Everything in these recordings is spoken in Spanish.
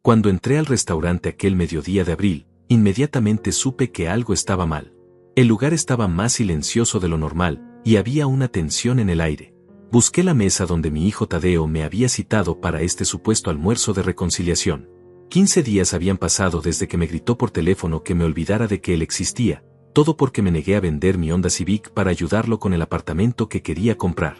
Cuando entré al restaurante aquel mediodía de abril, inmediatamente supe que algo estaba mal. El lugar estaba más silencioso de lo normal, y había una tensión en el aire. Busqué la mesa donde mi hijo Tadeo me había citado para este supuesto almuerzo de reconciliación. 15 días habían pasado desde que me gritó por teléfono que me olvidara de que él existía, todo porque me negué a vender mi Honda Civic para ayudarlo con el apartamento que quería comprar.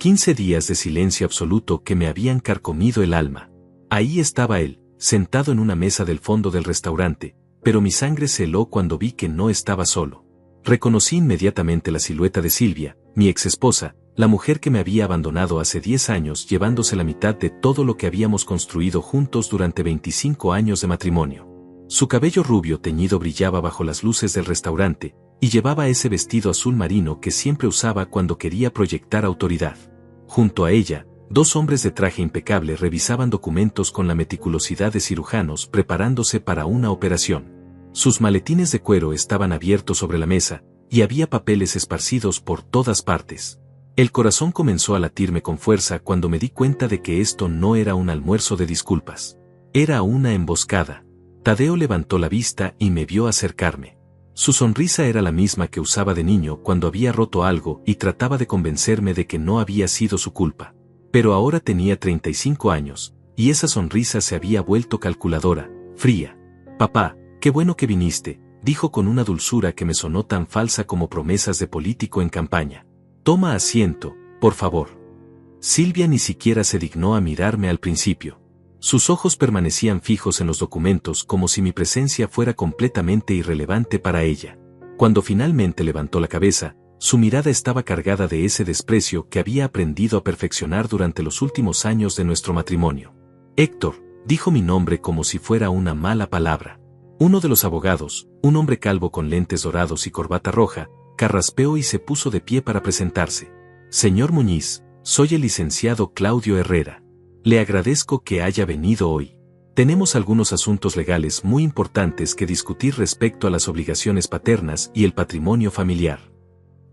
15 días de silencio absoluto que me habían carcomido el alma. Ahí estaba él, sentado en una mesa del fondo del restaurante, pero mi sangre se heló cuando vi que no estaba solo. Reconocí inmediatamente la silueta de Silvia, mi exesposa, la mujer que me había abandonado hace 10 años llevándose la mitad de todo lo que habíamos construido juntos durante 25 años de matrimonio. Su cabello rubio teñido brillaba bajo las luces del restaurante, y llevaba ese vestido azul marino que siempre usaba cuando quería proyectar autoridad. Junto a ella, 2 hombres de traje impecable revisaban documentos con la meticulosidad de cirujanos preparándose para una operación. Sus maletines de cuero estaban abiertos sobre la mesa, y había papeles esparcidos por todas partes. El corazón comenzó a latirme con fuerza cuando me di cuenta de que esto no era un almuerzo de disculpas. Era una emboscada. Tadeo levantó la vista y me vio acercarme. Su sonrisa era la misma que usaba de niño cuando había roto algo y trataba de convencerme de que no había sido su culpa. Pero ahora tenía 35 años, y esa sonrisa se había vuelto calculadora, fría. «Papá, qué bueno que viniste», dijo con una dulzura que me sonó tan falsa como promesas de político en campaña. «Toma asiento, por favor». Silvia ni siquiera se dignó a mirarme al principio. Sus ojos permanecían fijos en los documentos como si mi presencia fuera completamente irrelevante para ella. Cuando finalmente levantó la cabeza, su mirada estaba cargada de ese desprecio que había aprendido a perfeccionar durante los últimos años de nuestro matrimonio. «Héctor», dijo mi nombre como si fuera una mala palabra. Uno de los abogados, un hombre calvo con lentes dorados y corbata roja, carraspeó y se puso de pie para presentarse. «Señor Muñiz, soy el licenciado Claudio Herrera. Le agradezco que haya venido hoy. Tenemos algunos asuntos legales muy importantes que discutir respecto a las obligaciones paternas y el patrimonio familiar».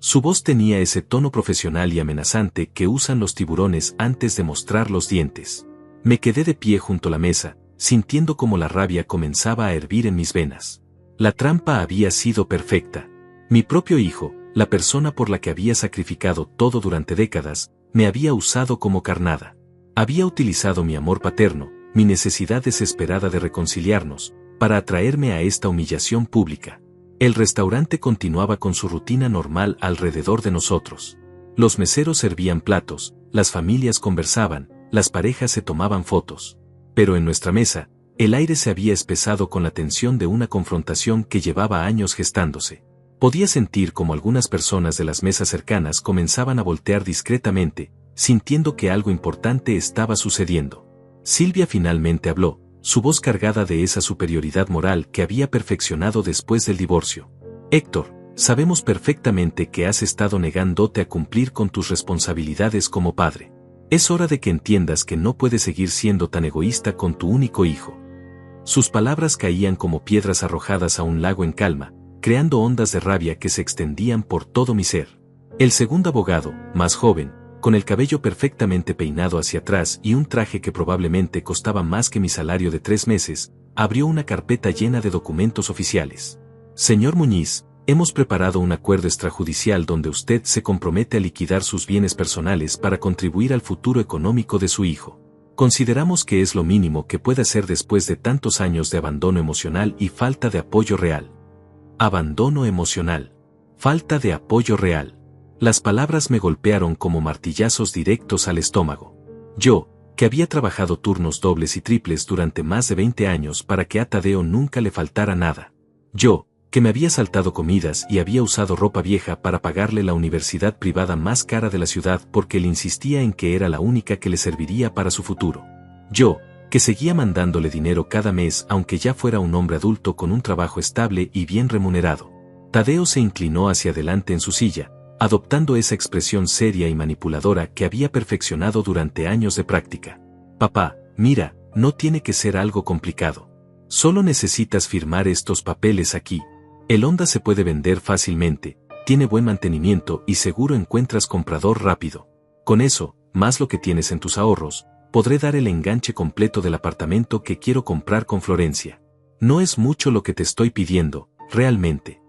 Su voz tenía ese tono profesional y amenazante que usan los tiburones antes de mostrar los dientes. Me quedé de pie junto a la mesa, sintiendo como la rabia comenzaba a hervir en mis venas. La trampa había sido perfecta. Mi propio hijo, la persona por la que había sacrificado todo durante décadas, me había usado como carnada. Había utilizado mi amor paterno, mi necesidad desesperada de reconciliarnos, para atraerme a esta humillación pública. El restaurante continuaba con su rutina normal alrededor de nosotros. Los meseros servían platos, las familias conversaban, las parejas se tomaban fotos. Pero en nuestra mesa, el aire se había espesado con la tensión de una confrontación que llevaba años gestándose. Podía sentir como algunas personas de las mesas cercanas comenzaban a voltear discretamente, sintiendo que algo importante estaba sucediendo. Silvia finalmente habló, su voz cargada de esa superioridad moral que había perfeccionado después del divorcio. «Héctor, sabemos perfectamente que has estado negándote a cumplir con tus responsabilidades como padre. Es hora de que entiendas que no puedes seguir siendo tan egoísta con tu único hijo». Sus palabras caían como piedras arrojadas a un lago en calma, creando ondas de rabia que se extendían por todo mi ser. El segundo abogado, más joven, con el cabello perfectamente peinado hacia atrás y un traje que probablemente costaba más que mi salario de 3 meses, abrió una carpeta llena de documentos oficiales. «Señor Muñiz, hemos preparado un acuerdo extrajudicial donde usted se compromete a liquidar sus bienes personales para contribuir al futuro económico de su hijo. Consideramos que es lo mínimo que puede hacer después de tantos años de abandono emocional y falta de apoyo real». Abandono emocional. Falta de apoyo real. Las palabras me golpearon como martillazos directos al estómago. Yo, que había trabajado turnos dobles y triples durante más de 20 años para que a Tadeo nunca le faltara nada. Yo, que me había saltado comidas y había usado ropa vieja para pagarle la universidad privada más cara de la ciudad porque él insistía en que era la única que le serviría para su futuro. Yo, que seguía mandándole dinero cada mes aunque ya fuera un hombre adulto con un trabajo estable y bien remunerado. Tadeo se inclinó hacia adelante en su silla, adoptando esa expresión seria y manipuladora que había perfeccionado durante años de práctica. «Papá, mira, no tiene que ser algo complicado. Solo necesitas firmar estos papeles aquí. El Honda se puede vender fácilmente, tiene buen mantenimiento y seguro encuentras comprador rápido. Con eso, más lo que tienes en tus ahorros, podré dar el enganche completo del apartamento que quiero comprar con Florencia. No es mucho lo que te estoy pidiendo, realmente.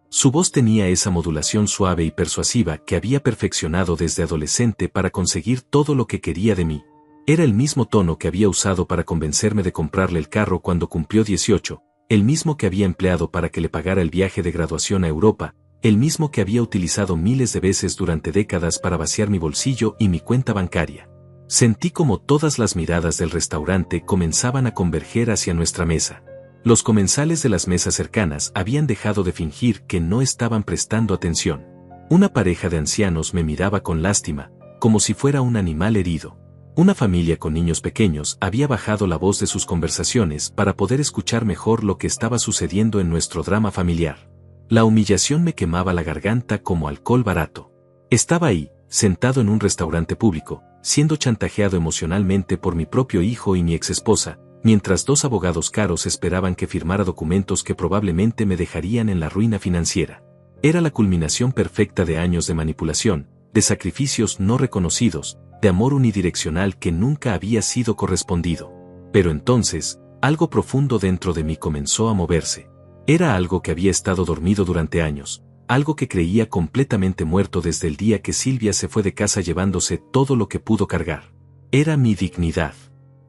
Su voz tenía esa modulación suave y persuasiva que había perfeccionado desde adolescente para conseguir todo lo que quería de mí. Era el mismo tono que había usado para convencerme de comprarle el carro cuando cumplió 18, el mismo que había empleado para que le pagara el viaje de graduación a Europa, el mismo que había utilizado miles de veces durante décadas para vaciar mi bolsillo y mi cuenta bancaria. Sentí como todas las miradas del restaurante comenzaban a converger hacia nuestra mesa. Los comensales de las mesas cercanas habían dejado de fingir que no estaban prestando atención. Una pareja de ancianos me miraba con lástima, como si fuera un animal herido. Una familia con niños pequeños había bajado la voz de sus conversaciones para poder escuchar mejor lo que estaba sucediendo en nuestro drama familiar. La humillación me quemaba la garganta como alcohol barato. Estaba ahí, sentado en un restaurante público, siendo chantajeado emocionalmente por mi propio hijo y mi exesposa, mientras dos abogados caros esperaban que firmara documentos que probablemente me dejarían en la ruina financiera. Era la culminación perfecta de años de manipulación, de sacrificios no reconocidos, de amor unidireccional que nunca había sido correspondido. Pero entonces, algo profundo dentro de mí comenzó a moverse. Era algo que había estado dormido durante años, algo que creía completamente muerto desde el día que Silvia se fue de casa llevándose todo lo que pudo cargar. Era mi dignidad.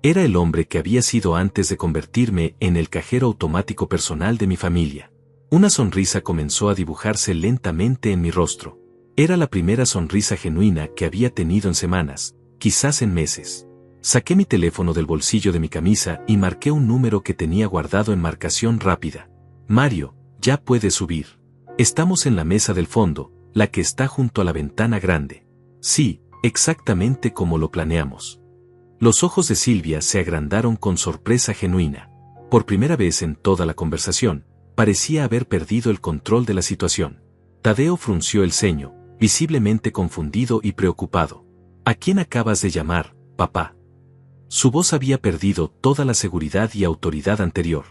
Era el hombre que había sido antes de convertirme en el cajero automático personal de mi familia. Una sonrisa comenzó a dibujarse lentamente en mi rostro. Era la primera sonrisa genuina que había tenido en semanas, quizás en meses. Saqué mi teléfono del bolsillo de mi camisa y marqué un número que tenía guardado en marcación rápida. Mario, ya puedes subir. Estamos en la mesa del fondo, la que está junto a la ventana grande. Sí, exactamente como lo planeamos. Los ojos de Silvia se agrandaron con sorpresa genuina. Por primera vez en toda la conversación, parecía haber perdido el control de la situación. Tadeo frunció el ceño, visiblemente confundido y preocupado. ¿A quién acabas de llamar, papá? Su voz había perdido toda la seguridad y autoridad anterior.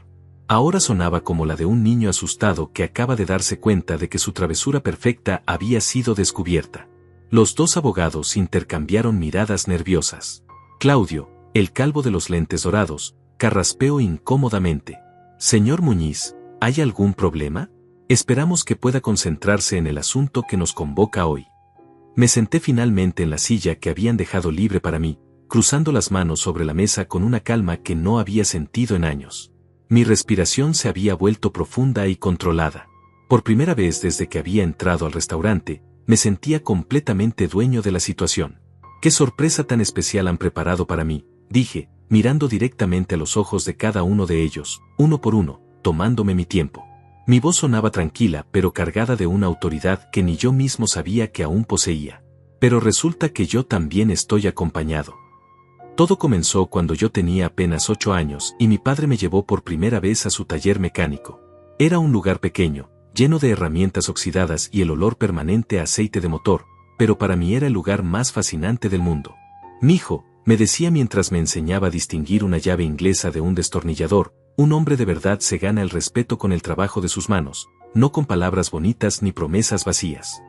Ahora sonaba como la de un niño asustado que acaba de darse cuenta de que su travesura perfecta había sido descubierta. Los dos abogados intercambiaron miradas nerviosas. Claudio, el calvo de los lentes dorados, carraspeó incómodamente. Señor Muñiz, ¿hay algún problema? Esperamos que pueda concentrarse en el asunto que nos convoca hoy. Me senté finalmente en la silla que habían dejado libre para mí, cruzando las manos sobre la mesa con una calma que no había sentido en años. Mi respiración se había vuelto profunda y controlada. Por primera vez desde que había entrado al restaurante, me sentía completamente dueño de la situación. «Qué sorpresa tan especial han preparado para mí», dije, mirando directamente a los ojos de cada uno de ellos, uno por uno, tomándome mi tiempo. Mi voz sonaba tranquila pero cargada de una autoridad que ni yo mismo sabía que aún poseía. Pero resulta que yo también estoy acompañado. Todo comenzó cuando yo tenía apenas 8 años y mi padre me llevó por primera vez a su taller mecánico. Era un lugar pequeño, lleno de herramientas oxidadas y el olor permanente a aceite de motor, pero para mí era el lugar más fascinante del mundo. «Mijo», me decía mientras me enseñaba a distinguir una llave inglesa de un destornillador, un hombre de verdad se gana el respeto con el trabajo de sus manos, no con palabras bonitas ni promesas vacías.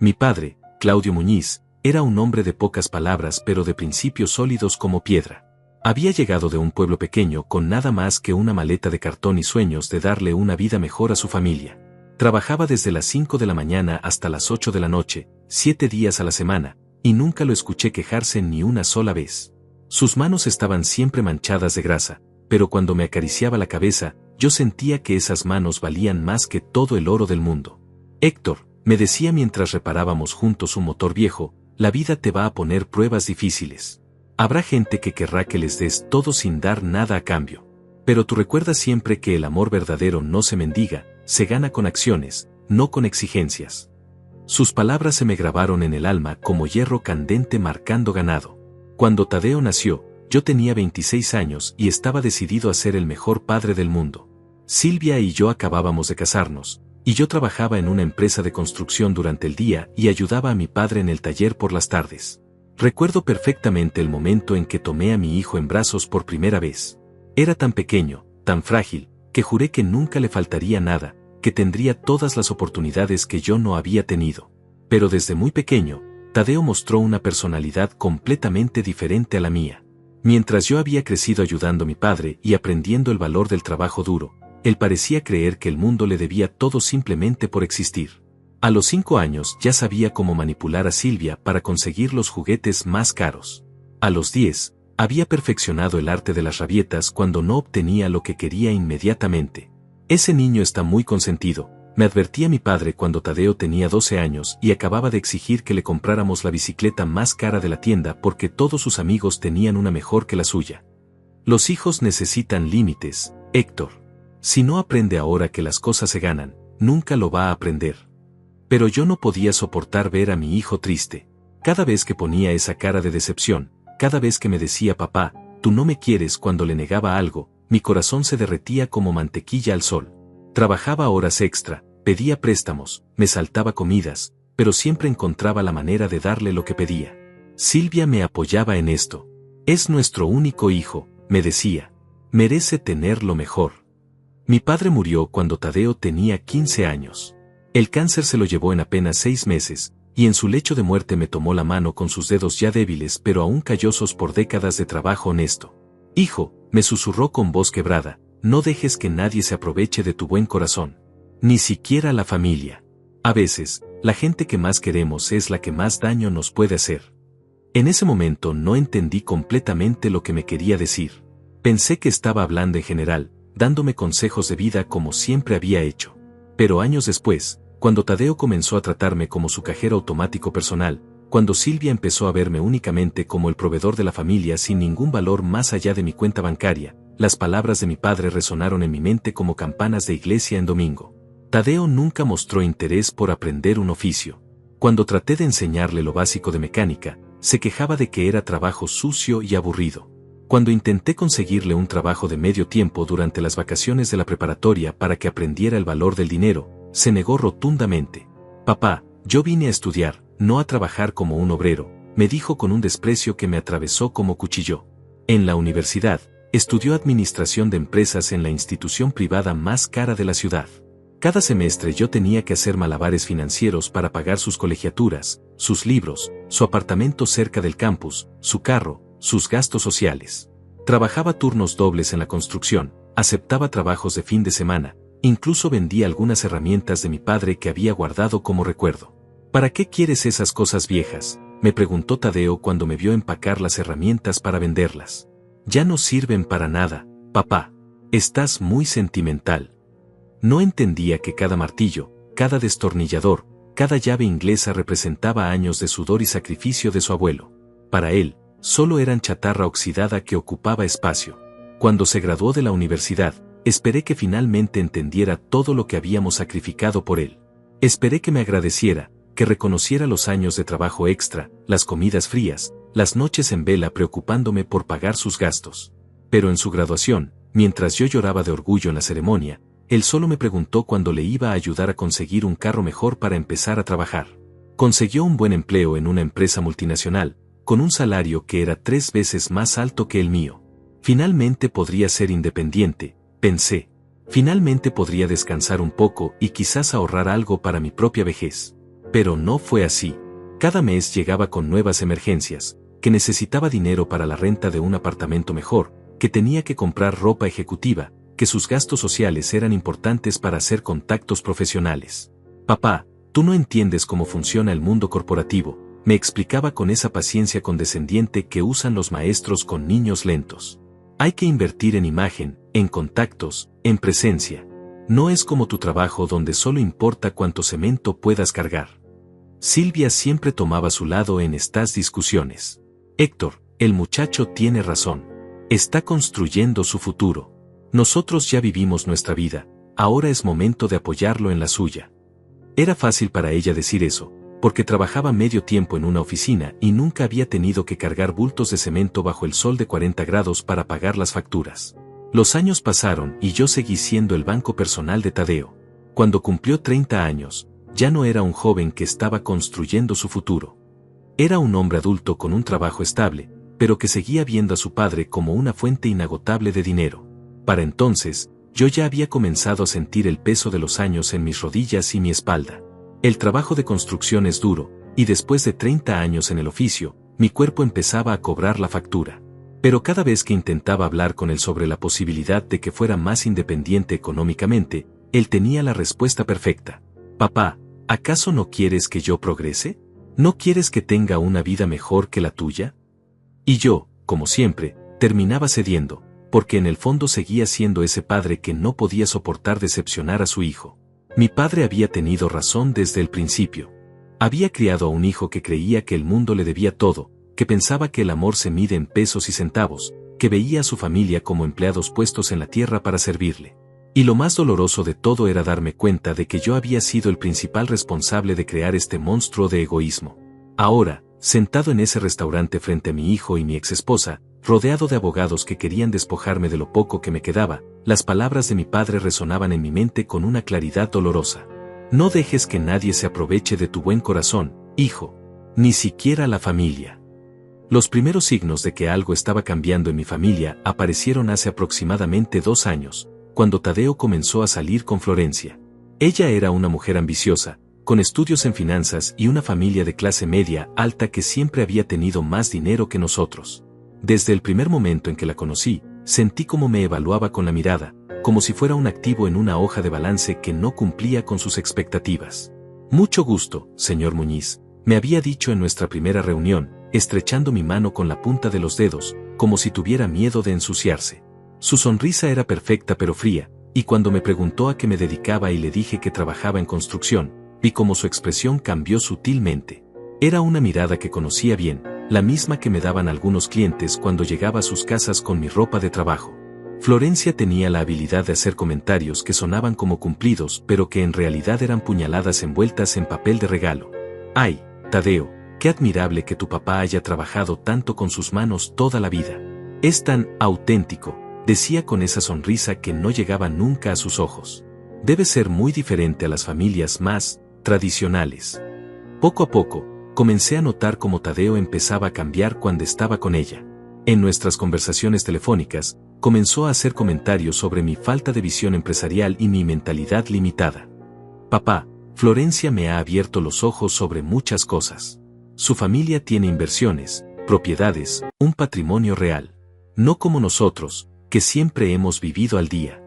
Mi padre, Claudio Muñiz, era un hombre de pocas palabras pero de principios sólidos como piedra. Había llegado de un pueblo pequeño con nada más que una maleta de cartón y sueños de darle una vida mejor a su familia. Trabajaba desde las 5 de la mañana hasta las 8 de la noche, 7 días a la semana, y nunca lo escuché quejarse ni una sola vez. Sus manos estaban siempre manchadas de grasa, pero cuando me acariciaba la cabeza, yo sentía que esas manos valían más que todo el oro del mundo. «Héctor», me decía mientras reparábamos juntos un motor viejo, «la vida te va a poner pruebas difíciles. Habrá gente que querrá que les des todo sin dar nada a cambio. Pero tú recuerda siempre que el amor verdadero no se mendiga, se gana con acciones, no con exigencias». Sus palabras se me grabaron en el alma como hierro candente marcando ganado. Cuando Tadeo nació, yo tenía 26 años y estaba decidido a ser el mejor padre del mundo. Silvia y yo acabábamos de casarnos, y yo trabajaba en una empresa de construcción durante el día y ayudaba a mi padre en el taller por las tardes. Recuerdo perfectamente el momento en que tomé a mi hijo en brazos por primera vez. Era tan pequeño, tan frágil, que juré que nunca le faltaría nada, que tendría todas las oportunidades que yo no había tenido. Pero desde muy pequeño, Tadeo mostró una personalidad completamente diferente a la mía. Mientras yo había crecido ayudando a mi padre y aprendiendo el valor del trabajo duro, él parecía creer que el mundo le debía todo simplemente por existir. A los 5 años ya sabía cómo manipular a Silvia para conseguir los juguetes más caros. A los 10, había perfeccionado el arte de las rabietas cuando no obtenía lo que quería inmediatamente. Ese niño está muy consentido, me advertía mi padre cuando Tadeo tenía 12 años y acababa de exigir que le compráramos la bicicleta más cara de la tienda porque todos sus amigos tenían una mejor que la suya. Los hijos necesitan límites, Héctor. Si no aprende ahora que las cosas se ganan, nunca lo va a aprender. Pero yo no podía soportar ver a mi hijo triste. Cada vez que ponía esa cara de decepción, cada vez que me decía papá, tú no me quieres cuando le negaba algo, mi corazón se derretía como mantequilla al sol. Trabajaba horas extra, pedía préstamos, me saltaba comidas, pero siempre encontraba la manera de darle lo que pedía. Silvia me apoyaba en esto. Es nuestro único hijo, me decía. Merece tener lo mejor. Mi padre murió cuando Tadeo tenía 15 años. El cáncer se lo llevó en apenas 6 meses, y en su lecho de muerte me tomó la mano con sus dedos ya débiles pero aún callosos por décadas de trabajo honesto. Hijo, me susurró con voz quebrada, no dejes que nadie se aproveche de tu buen corazón. Ni siquiera la familia. A veces, la gente que más queremos es la que más daño nos puede hacer. En ese momento no entendí completamente lo que me quería decir. Pensé que estaba hablando en general, dándome consejos de vida como siempre había hecho. Pero años después, cuando Tadeo comenzó a tratarme como su cajero automático personal, cuando Silvia empezó a verme únicamente como el proveedor de la familia sin ningún valor más allá de mi cuenta bancaria, las palabras de mi padre resonaron en mi mente como campanas de iglesia en domingo. Tadeo nunca mostró interés por aprender un oficio. Cuando traté de enseñarle lo básico de mecánica, se quejaba de que era trabajo sucio y aburrido. Cuando intenté conseguirle un trabajo de medio tiempo durante las vacaciones de la preparatoria para que aprendiera el valor del dinero, se negó rotundamente. Papá, yo vine a estudiar, no a trabajar como un obrero, me dijo con un desprecio que me atravesó como cuchillo. En la universidad, estudió administración de empresas en la institución privada más cara de la ciudad. Cada semestre yo tenía que hacer malabares financieros para pagar sus colegiaturas, sus libros, su apartamento cerca del campus, su carro, sus gastos sociales. Trabajaba turnos dobles en la construcción, aceptaba trabajos de fin de semana, incluso vendía algunas herramientas de mi padre que había guardado como recuerdo. ¿Para qué quieres esas cosas viejas?, me preguntó Tadeo cuando me vio empacar las herramientas para venderlas. Ya no sirven para nada, papá. Estás muy sentimental. No entendía que cada martillo, cada destornillador, cada llave inglesa representaba años de sudor y sacrificio de su abuelo. Para él, solo eran chatarra oxidada que ocupaba espacio. Cuando se graduó de la universidad, esperé que finalmente entendiera todo lo que habíamos sacrificado por él. Esperé que me agradeciera, que reconociera los años de trabajo extra, las comidas frías, las noches en vela preocupándome por pagar sus gastos. Pero en su graduación, mientras yo lloraba de orgullo en la ceremonia, él solo me preguntó cuándo le iba a ayudar a conseguir un carro mejor para empezar a trabajar. Consiguió un buen empleo en una empresa multinacional, con un salario que era 3 veces más alto que el mío. Finalmente podría ser independiente, pensé. Finalmente podría descansar un poco y quizás ahorrar algo para mi propia vejez. Pero no fue así. Cada mes llegaba con nuevas emergencias, que necesitaba dinero para la renta de un apartamento mejor, que tenía que comprar ropa ejecutiva, que sus gastos sociales eran importantes para hacer contactos profesionales. Papá, tú no entiendes cómo funciona el mundo corporativo, me explicaba con esa paciencia condescendiente que usan los maestros con niños lentos. Hay que invertir en imagen, en contactos, en presencia. No es como tu trabajo donde solo importa cuánto cemento puedas cargar. Silvia siempre tomaba su lado en estas discusiones. Héctor, el muchacho tiene razón. Está construyendo su futuro. Nosotros ya vivimos nuestra vida, ahora es momento de apoyarlo en la suya. Era fácil para ella decir eso, porque trabajaba medio tiempo en una oficina y nunca había tenido que cargar bultos de cemento bajo el sol de 40 grados para pagar las facturas. Los años pasaron y yo seguí siendo el banco personal de Tadeo. Cuando cumplió 30 años, ya no era un joven que estaba construyendo su futuro. Era un hombre adulto con un trabajo estable, pero que seguía viendo a su padre como una fuente inagotable de dinero. Para entonces, yo ya había comenzado a sentir el peso de los años en mis rodillas y mi espalda. El trabajo de construcción es duro, y después de 30 años en el oficio, mi cuerpo empezaba a cobrar la factura. Pero cada vez que intentaba hablar con él sobre la posibilidad de que fuera más independiente económicamente, él tenía la respuesta perfecta. Papá, ¿acaso no quieres que yo progrese? ¿No quieres que tenga una vida mejor que la tuya? Y yo, como siempre, terminaba cediendo, porque en el fondo seguía siendo ese padre que no podía soportar decepcionar a su hijo. Mi padre había tenido razón desde el principio. Había criado a un hijo que creía que el mundo le debía todo, que pensaba que el amor se mide en pesos y centavos, que veía a su familia como empleados puestos en la tierra para servirle. Y lo más doloroso de todo era darme cuenta de que yo había sido el principal responsable de crear este monstruo de egoísmo. Ahora, sentado en ese restaurante frente a mi hijo y mi exesposa, rodeado de abogados que querían despojarme de lo poco que me quedaba, las palabras de mi padre resonaban en mi mente con una claridad dolorosa. No dejes que nadie se aproveche de tu buen corazón, hijo, ni siquiera la familia. Los primeros signos de que algo estaba cambiando en mi familia aparecieron hace aproximadamente 2 años, cuando Tadeo comenzó a salir con Florencia. Ella era una mujer ambiciosa, con estudios en finanzas y una familia de clase media alta que siempre había tenido más dinero que nosotros. Desde el primer momento en que la conocí, sentí cómo me evaluaba con la mirada, como si fuera un activo en una hoja de balance que no cumplía con sus expectativas. Mucho gusto, señor Muñiz, me había dicho en nuestra primera reunión, estrechando mi mano con la punta de los dedos, como si tuviera miedo de ensuciarse. Su sonrisa era perfecta pero fría, y cuando me preguntó a qué me dedicaba y le dije que trabajaba en construcción, vi cómo su expresión cambió sutilmente. Era una mirada que conocía bien, la misma que me daban algunos clientes cuando llegaba a sus casas con mi ropa de trabajo. Florencia tenía la habilidad de hacer comentarios que sonaban como cumplidos pero que en realidad eran puñaladas envueltas en papel de regalo. ¡Ay, Tadeo! Qué admirable que tu papá haya trabajado tanto con sus manos toda la vida. Es tan auténtico, decía con esa sonrisa que no llegaba nunca a sus ojos. Debe ser muy diferente a las familias más tradicionales. Poco a poco, comencé a notar cómo Tadeo empezaba a cambiar cuando estaba con ella. En nuestras conversaciones telefónicas, comenzó a hacer comentarios sobre mi falta de visión empresarial y mi mentalidad limitada. Papá, Florencia me ha abierto los ojos sobre muchas cosas. Su familia tiene inversiones, propiedades, un patrimonio real. No como nosotros, que siempre hemos vivido al día.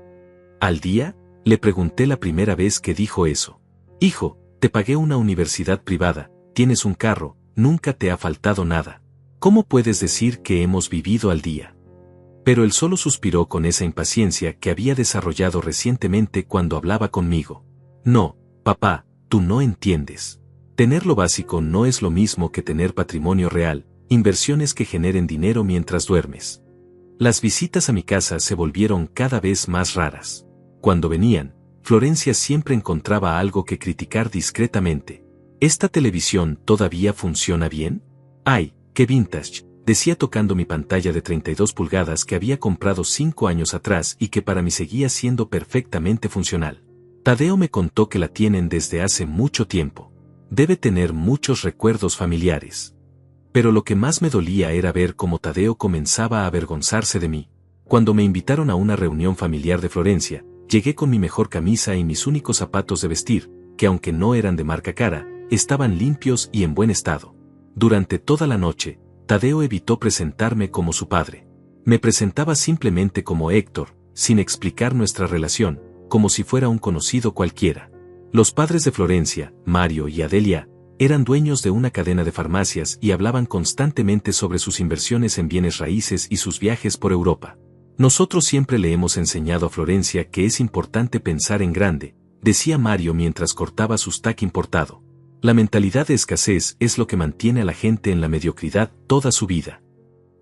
¿Al día? Le pregunté la primera vez que dijo eso. Hijo, te pagué una universidad privada, tienes un carro, nunca te ha faltado nada. ¿Cómo puedes decir que hemos vivido al día? Pero él solo suspiró con esa impaciencia que había desarrollado recientemente cuando hablaba conmigo. No, papá, tú no entiendes. Tener lo básico no es lo mismo que tener patrimonio real, inversiones que generen dinero mientras duermes. Las visitas a mi casa se volvieron cada vez más raras. Cuando venían, Florencia siempre encontraba algo que criticar discretamente. ¿Esta televisión todavía funciona bien? ¡Ay, qué vintage!, decía tocando mi pantalla de 32 pulgadas que había comprado 5 años atrás y que para mí seguía siendo perfectamente funcional. Tadeo me contó que la tienen desde hace mucho tiempo. Debe tener muchos recuerdos familiares. Pero lo que más me dolía era ver cómo Tadeo comenzaba a avergonzarse de mí. Cuando me invitaron a una reunión familiar de Florencia, llegué con mi mejor camisa y mis únicos zapatos de vestir, que aunque no eran de marca cara, estaban limpios y en buen estado. Durante toda la noche, Tadeo evitó presentarme como su padre. Me presentaba simplemente como Héctor, sin explicar nuestra relación, como si fuera un conocido cualquiera. Los padres de Florencia, Mario y Adelia, eran dueños de una cadena de farmacias y hablaban constantemente sobre sus inversiones en bienes raíces y sus viajes por Europa. Nosotros siempre le hemos enseñado a Florencia que es importante pensar en grande, decía Mario mientras cortaba su stack importado. La mentalidad de escasez es lo que mantiene a la gente en la mediocridad toda su vida.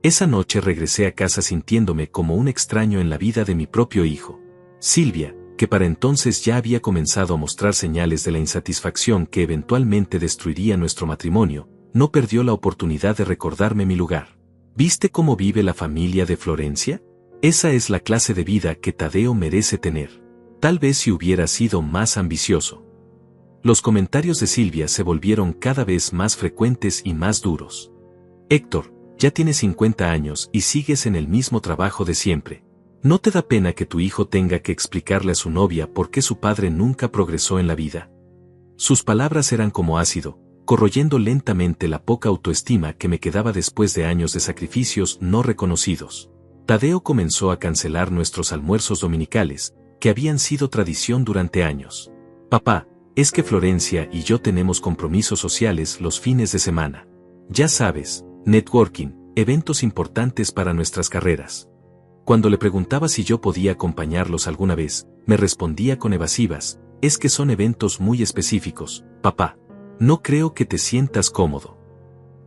Esa noche regresé a casa sintiéndome como un extraño en la vida de mi propio hijo. Silvia, que para entonces ya había comenzado a mostrar señales de la insatisfacción que eventualmente destruiría nuestro matrimonio, no perdió la oportunidad de recordarme mi lugar. ¿Viste cómo vive la familia de Florencia? Esa es la clase de vida que Tadeo merece tener. Tal vez si hubiera sido más ambicioso. Los comentarios de Silvia se volvieron cada vez más frecuentes y más duros. Héctor, ya tienes 50 años y sigues en el mismo trabajo de siempre. ¿No te da pena que tu hijo tenga que explicarle a su novia por qué su padre nunca progresó en la vida? Sus palabras eran como ácido, corroyendo lentamente la poca autoestima que me quedaba después de años de sacrificios no reconocidos. Tadeo comenzó a cancelar nuestros almuerzos dominicales, que habían sido tradición durante años. Papá, es que Florencia y yo tenemos compromisos sociales los fines de semana. Ya sabes, networking, eventos importantes para nuestras carreras. Cuando le preguntaba si yo podía acompañarlos alguna vez, me respondía con evasivas, es que son eventos muy específicos, papá. No creo que te sientas cómodo.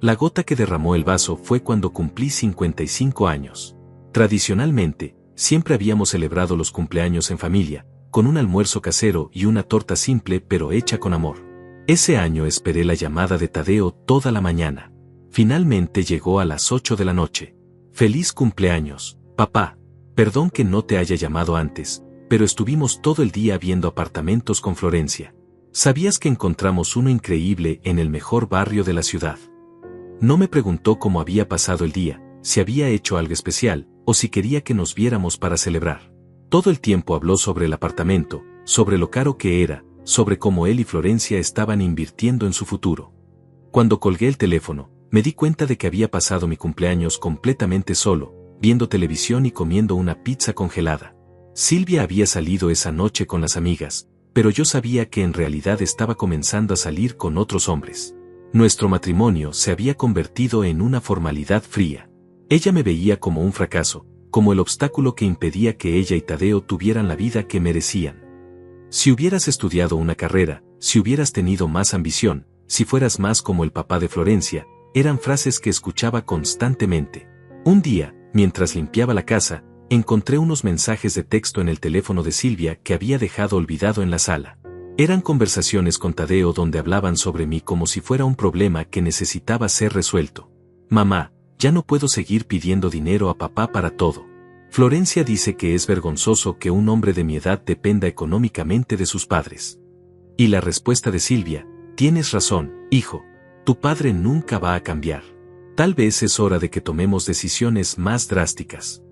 La gota que derramó el vaso fue cuando cumplí 55 años. Tradicionalmente, siempre habíamos celebrado los cumpleaños en familia, con un almuerzo casero y una torta simple pero hecha con amor. Ese año esperé la llamada de Tadeo toda la mañana. Finalmente llegó a las 8 de la noche. Feliz cumpleaños, papá. Perdón que no te haya llamado antes, pero estuvimos todo el día viendo apartamentos con Florencia. ¿Sabías que encontramos uno increíble en el mejor barrio de la ciudad? No me preguntó cómo había pasado el día, si había hecho algo especial, o si quería que nos viéramos para celebrar. Todo el tiempo habló sobre el apartamento, sobre lo caro que era, sobre cómo él y Florencia estaban invirtiendo en su futuro. Cuando colgué el teléfono, me di cuenta de que había pasado mi cumpleaños completamente solo, viendo televisión y comiendo una pizza congelada. Silvia había salido esa noche con las amigas, pero yo sabía que en realidad estaba comenzando a salir con otros hombres. Nuestro matrimonio se había convertido en una formalidad fría. Ella me veía como un fracaso, como el obstáculo que impedía que ella y Tadeo tuvieran la vida que merecían. Si hubieras estudiado una carrera, si hubieras tenido más ambición, si fueras más como el papá de Florencia, eran frases que escuchaba constantemente. Un día, mientras limpiaba la casa, encontré unos mensajes de texto en el teléfono de Silvia que había dejado olvidado en la sala. Eran conversaciones con Tadeo donde hablaban sobre mí como si fuera un problema que necesitaba ser resuelto. Mamá, ya no puedo seguir pidiendo dinero a papá para todo. Florencia dice que es vergonzoso que un hombre de mi edad dependa económicamente de sus padres. Y la respuesta de Silvia, tienes razón, hijo, tu padre nunca va a cambiar. Tal vez es hora de que tomemos decisiones más drásticas.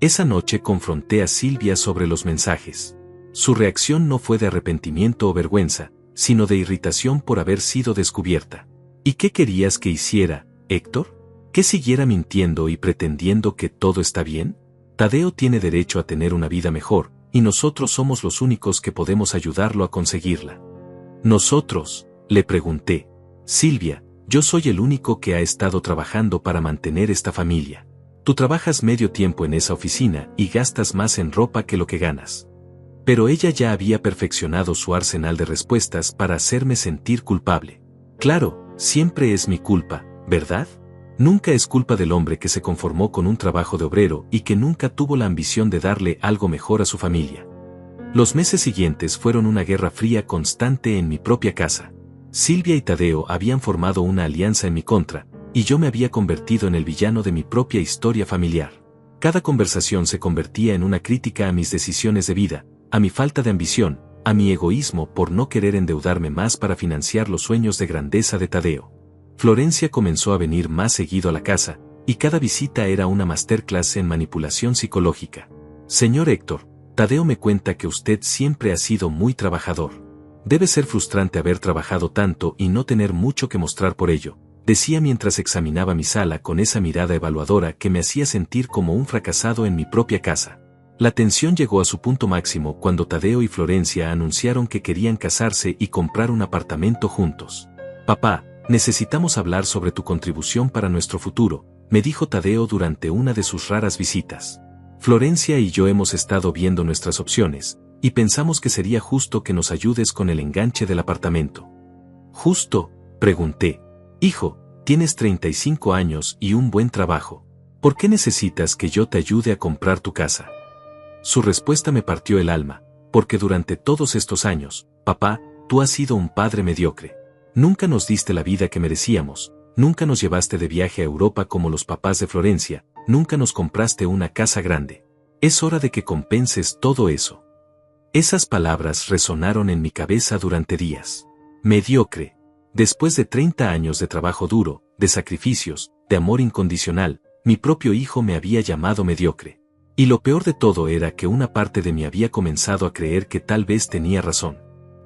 Esa noche confronté a Silvia sobre los mensajes. Su reacción no fue de arrepentimiento o vergüenza, sino de irritación por haber sido descubierta. ¿Y qué querías que hiciera, Héctor? ¿Que siguiera mintiendo y pretendiendo que todo está bien? Tadeo tiene derecho a tener una vida mejor, y nosotros somos los únicos que podemos ayudarlo a conseguirla. ¿Nosotros? Le pregunté. Silvia, yo soy el único que ha estado trabajando para mantener esta familia. Tú trabajas medio tiempo en esa oficina y gastas más en ropa que lo que ganas. Pero ella ya había perfeccionado su arsenal de respuestas para hacerme sentir culpable. Claro, siempre es mi culpa, ¿verdad? Nunca es culpa del hombre que se conformó con un trabajo de obrero y que nunca tuvo la ambición de darle algo mejor a su familia. Los meses siguientes fueron una guerra fría constante en mi propia casa. Silvia y Tadeo habían formado una alianza en mi contra, y yo me había convertido en el villano de mi propia historia familiar. Cada conversación se convertía en una crítica a mis decisiones de vida, a mi falta de ambición, a mi egoísmo por no querer endeudarme más para financiar los sueños de grandeza de Tadeo. Florencia comenzó a venir más seguido a la casa, y cada visita era una masterclass en manipulación psicológica. Señor Héctor, Tadeo me cuenta que usted siempre ha sido muy trabajador. Debe ser frustrante haber trabajado tanto y no tener mucho que mostrar por ello, decía mientras examinaba mi sala con esa mirada evaluadora que me hacía sentir como un fracasado en mi propia casa. La tensión llegó a su punto máximo cuando Tadeo y Florencia anunciaron que querían casarse y comprar un apartamento juntos. Papá, necesitamos hablar sobre tu contribución para nuestro futuro, me dijo Tadeo durante una de sus raras visitas. Florencia y yo hemos estado viendo nuestras opciones, y pensamos que sería justo que nos ayudes con el enganche del apartamento. ¿Justo? Pregunté. Hijo, tienes 35 años y un buen trabajo. ¿Por qué necesitas que yo te ayude a comprar tu casa? Su respuesta me partió el alma, porque durante todos estos años, papá, tú has sido un padre mediocre. Nunca nos diste la vida que merecíamos, nunca nos llevaste de viaje a Europa como los papás de Florencia, nunca nos compraste una casa grande. Es hora de que compenses todo eso. Esas palabras resonaron en mi cabeza durante días. Mediocre. Después de 30 años de trabajo duro, de sacrificios, de amor incondicional, mi propio hijo me había llamado mediocre. Y lo peor de todo era que una parte de mí había comenzado a creer que tal vez tenía razón.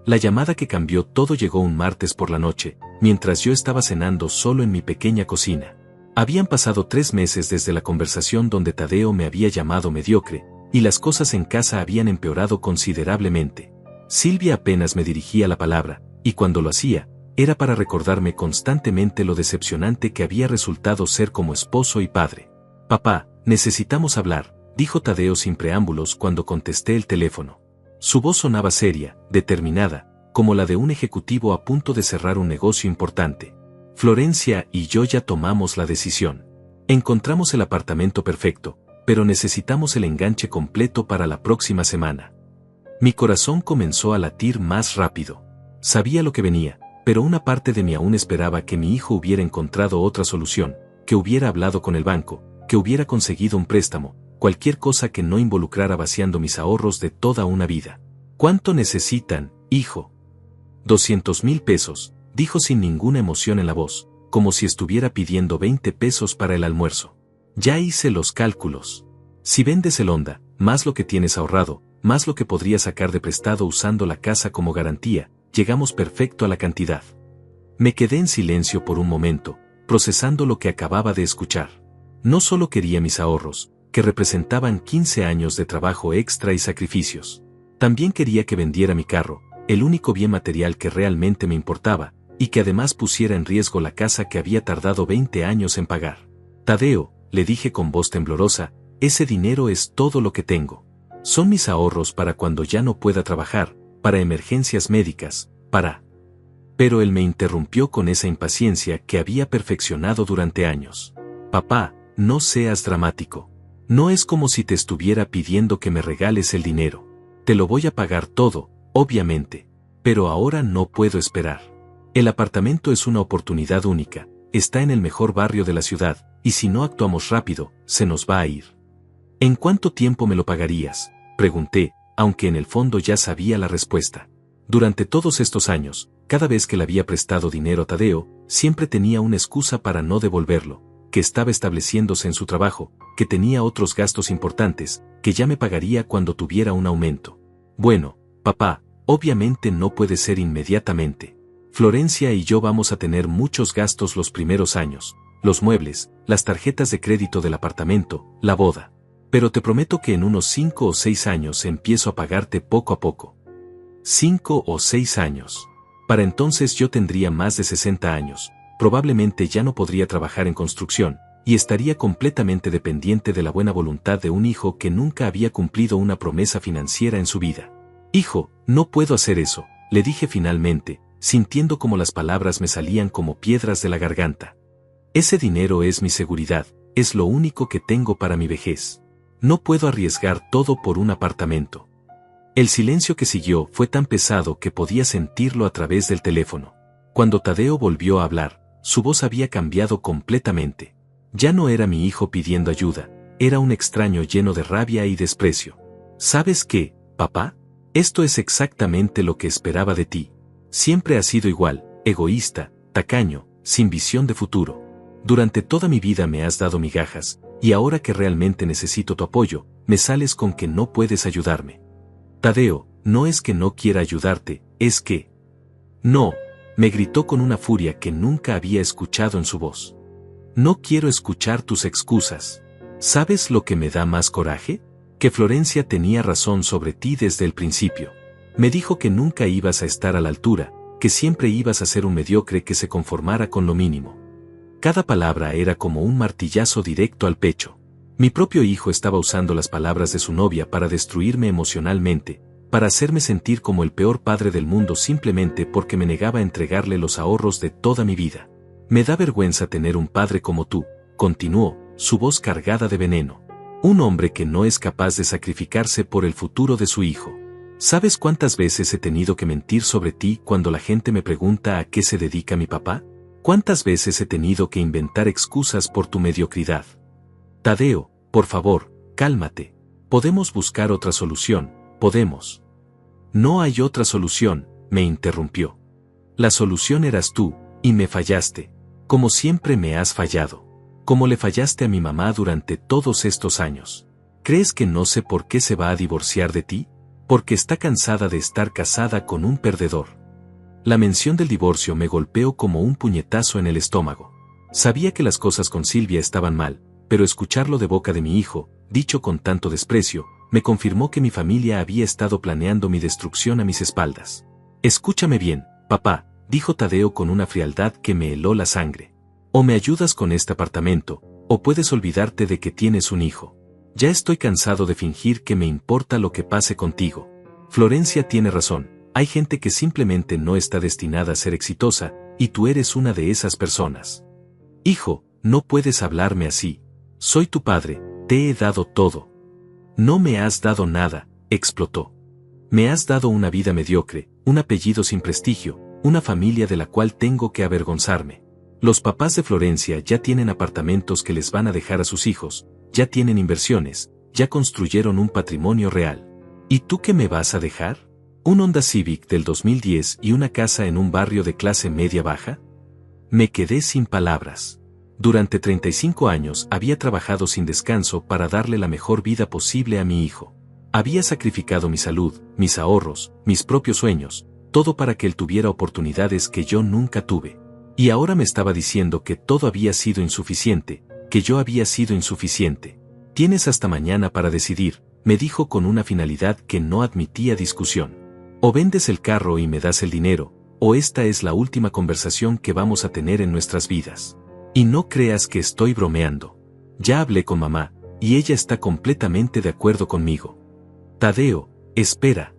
La llamada que cambió todo llegó un martes por la noche, mientras yo estaba cenando solo en mi pequeña cocina. Habían pasado 3 meses desde la conversación donde Tadeo me había llamado mediocre, y las cosas en casa habían empeorado considerablemente. Silvia apenas me dirigía la palabra, y cuando lo hacía, era para recordarme constantemente lo decepcionante que había resultado ser como esposo y padre. «Papá, necesitamos hablar», dijo Tadeo sin preámbulos cuando contesté el teléfono. Su voz sonaba seria, determinada, como la de un ejecutivo a punto de cerrar un negocio importante. «Florencia y yo ya tomamos la decisión. Encontramos el apartamento perfecto, pero necesitamos el enganche completo para la próxima semana». Mi corazón comenzó a latir más rápido. Sabía lo que venía, pero una parte de mí aún esperaba que mi hijo hubiera encontrado otra solución, que hubiera hablado con el banco, que hubiera conseguido un préstamo, cualquier cosa que no involucrara vaciando mis ahorros de toda una vida. «¿Cuánto necesitan, hijo?» 200,000 pesos, dijo sin ninguna emoción en la voz, como si estuviera pidiendo 20 pesos para el almuerzo. «Ya hice los cálculos. Si vendes el Honda, más lo que tienes ahorrado, más lo que podría sacar de prestado usando la casa como garantía, llegamos perfecto a la cantidad». Me quedé en silencio por un momento, procesando lo que acababa de escuchar. No solo quería mis ahorros, que representaban 15 años de trabajo extra y sacrificios. También quería que vendiera mi carro, el único bien material que realmente me importaba, y que además pusiera en riesgo la casa que había tardado 20 años en pagar. «Tadeo», le dije con voz temblorosa, «ese dinero es todo lo que tengo. Son mis ahorros para cuando ya no pueda trabajar, para emergencias médicas, para...». Pero él me interrumpió con esa impaciencia que había perfeccionado durante años. «Papá, no seas dramático. No es como si te estuviera pidiendo que me regales el dinero. Te lo voy a pagar todo, obviamente. Pero ahora no puedo esperar. El apartamento es una oportunidad única, está en el mejor barrio de la ciudad, y si no actuamos rápido, se nos va a ir». «¿En cuánto tiempo me lo pagarías?», pregunté, aunque en el fondo ya sabía la respuesta. Durante todos estos años, cada vez que le había prestado dinero a Tadeo, siempre tenía una excusa para no devolverlo, que estaba estableciéndose en su trabajo, que tenía otros gastos importantes, que ya me pagaría cuando tuviera un aumento. «Bueno, papá, obviamente no puede ser inmediatamente. Florencia y yo vamos a tener muchos gastos los primeros años, los muebles, las tarjetas de crédito del apartamento, la boda. Pero te prometo que en unos 5 o 6 años empiezo a pagarte poco a poco». 5 o 6 años. Para entonces yo tendría más de 60 años, probablemente ya no podría trabajar en construcción, y estaría completamente dependiente de la buena voluntad de un hijo que nunca había cumplido una promesa financiera en su vida. «Hijo, no puedo hacer eso», le dije finalmente, sintiendo como las palabras me salían como piedras de la garganta. «Ese dinero es mi seguridad, es lo único que tengo para mi vejez. No puedo arriesgar todo por un apartamento». El silencio que siguió fue tan pesado que podía sentirlo a través del teléfono. Cuando Tadeo volvió a hablar, su voz había cambiado completamente. Ya no era mi hijo pidiendo ayuda, era un extraño lleno de rabia y desprecio. «¿Sabes qué, papá? Esto es exactamente lo que esperaba de ti. Siempre has sido igual, egoísta, tacaño, sin visión de futuro. Durante toda mi vida me has dado migajas, y ahora que realmente necesito tu apoyo, me sales con que no puedes ayudarme». «Tadeo, no es que no quiera ayudarte, es que...». «No», me gritó con una furia que nunca había escuchado en su voz. «No quiero escuchar tus excusas. ¿Sabes lo que me da más coraje? Que Florencia tenía razón sobre ti desde el principio. Me dijo que nunca ibas a estar a la altura, que siempre ibas a ser un mediocre que se conformara con lo mínimo». Cada palabra era como un martillazo directo al pecho. Mi propio hijo estaba usando las palabras de su novia para destruirme emocionalmente, para hacerme sentir como el peor padre del mundo simplemente porque me negaba a entregarle los ahorros de toda mi vida. «Me da vergüenza tener un padre como tú», continuó, su voz cargada de veneno. «Un hombre que no es capaz de sacrificarse por el futuro de su hijo. ¿Sabes cuántas veces he tenido que mentir sobre ti cuando la gente me pregunta a qué se dedica mi papá? ¿Cuántas veces he tenido que inventar excusas por tu mediocridad? Tadeo, por favor, cálmate. Podemos buscar otra solución, podemos». «No hay otra solución», me interrumpió. «La solución eras tú, y me fallaste. Como siempre me has fallado. Como le fallaste a mi mamá durante todos estos años. ¿Crees que no sé por qué se va a divorciar de ti? Porque está cansada de estar casada con un perdedor. La mención del divorcio me golpeó como un puñetazo en el estómago. Sabía que las cosas con Silvia estaban mal, pero escucharlo de boca de mi hijo, dicho con tanto desprecio, me confirmó que mi familia había estado planeando mi destrucción a mis espaldas. Escúchame bien, papá, dijo Tadeo con una frialdad que me heló la sangre. O me ayudas con este apartamento, o puedes olvidarte de que tienes un hijo. Ya estoy cansado de fingir que me importa lo que pase contigo. Florencia tiene razón, hay gente que simplemente no está destinada a ser exitosa, y tú eres una de esas personas. Hijo, no puedes hablarme así. Soy tu padre, te he dado todo. No me has dado nada, explotó. Me has dado una vida mediocre, un apellido sin prestigio, una familia de la cual tengo que avergonzarme. Los papás de Florencia ya tienen apartamentos que les van a dejar a sus hijos, ya tienen inversiones, ya construyeron un patrimonio real. ¿Y tú qué me vas a dejar? ¿Un Honda Civic del 2010 y una casa en un barrio de clase media baja? Me quedé sin palabras. Durante 35 años había trabajado sin descanso para darle la mejor vida posible a mi hijo. Había sacrificado mi salud, mis ahorros, mis propios sueños, todo para que él tuviera oportunidades que yo nunca tuve. Y ahora me estaba diciendo que todo había sido insuficiente, que yo había sido insuficiente. Tienes hasta mañana para decidir, me dijo con una finalidad que no admitía discusión. O vendes el carro y me das el dinero, o esta es la última conversación que vamos a tener en nuestras vidas. Y no creas que estoy bromeando. Ya hablé con mamá, y ella está completamente de acuerdo conmigo. Tadeo, espera.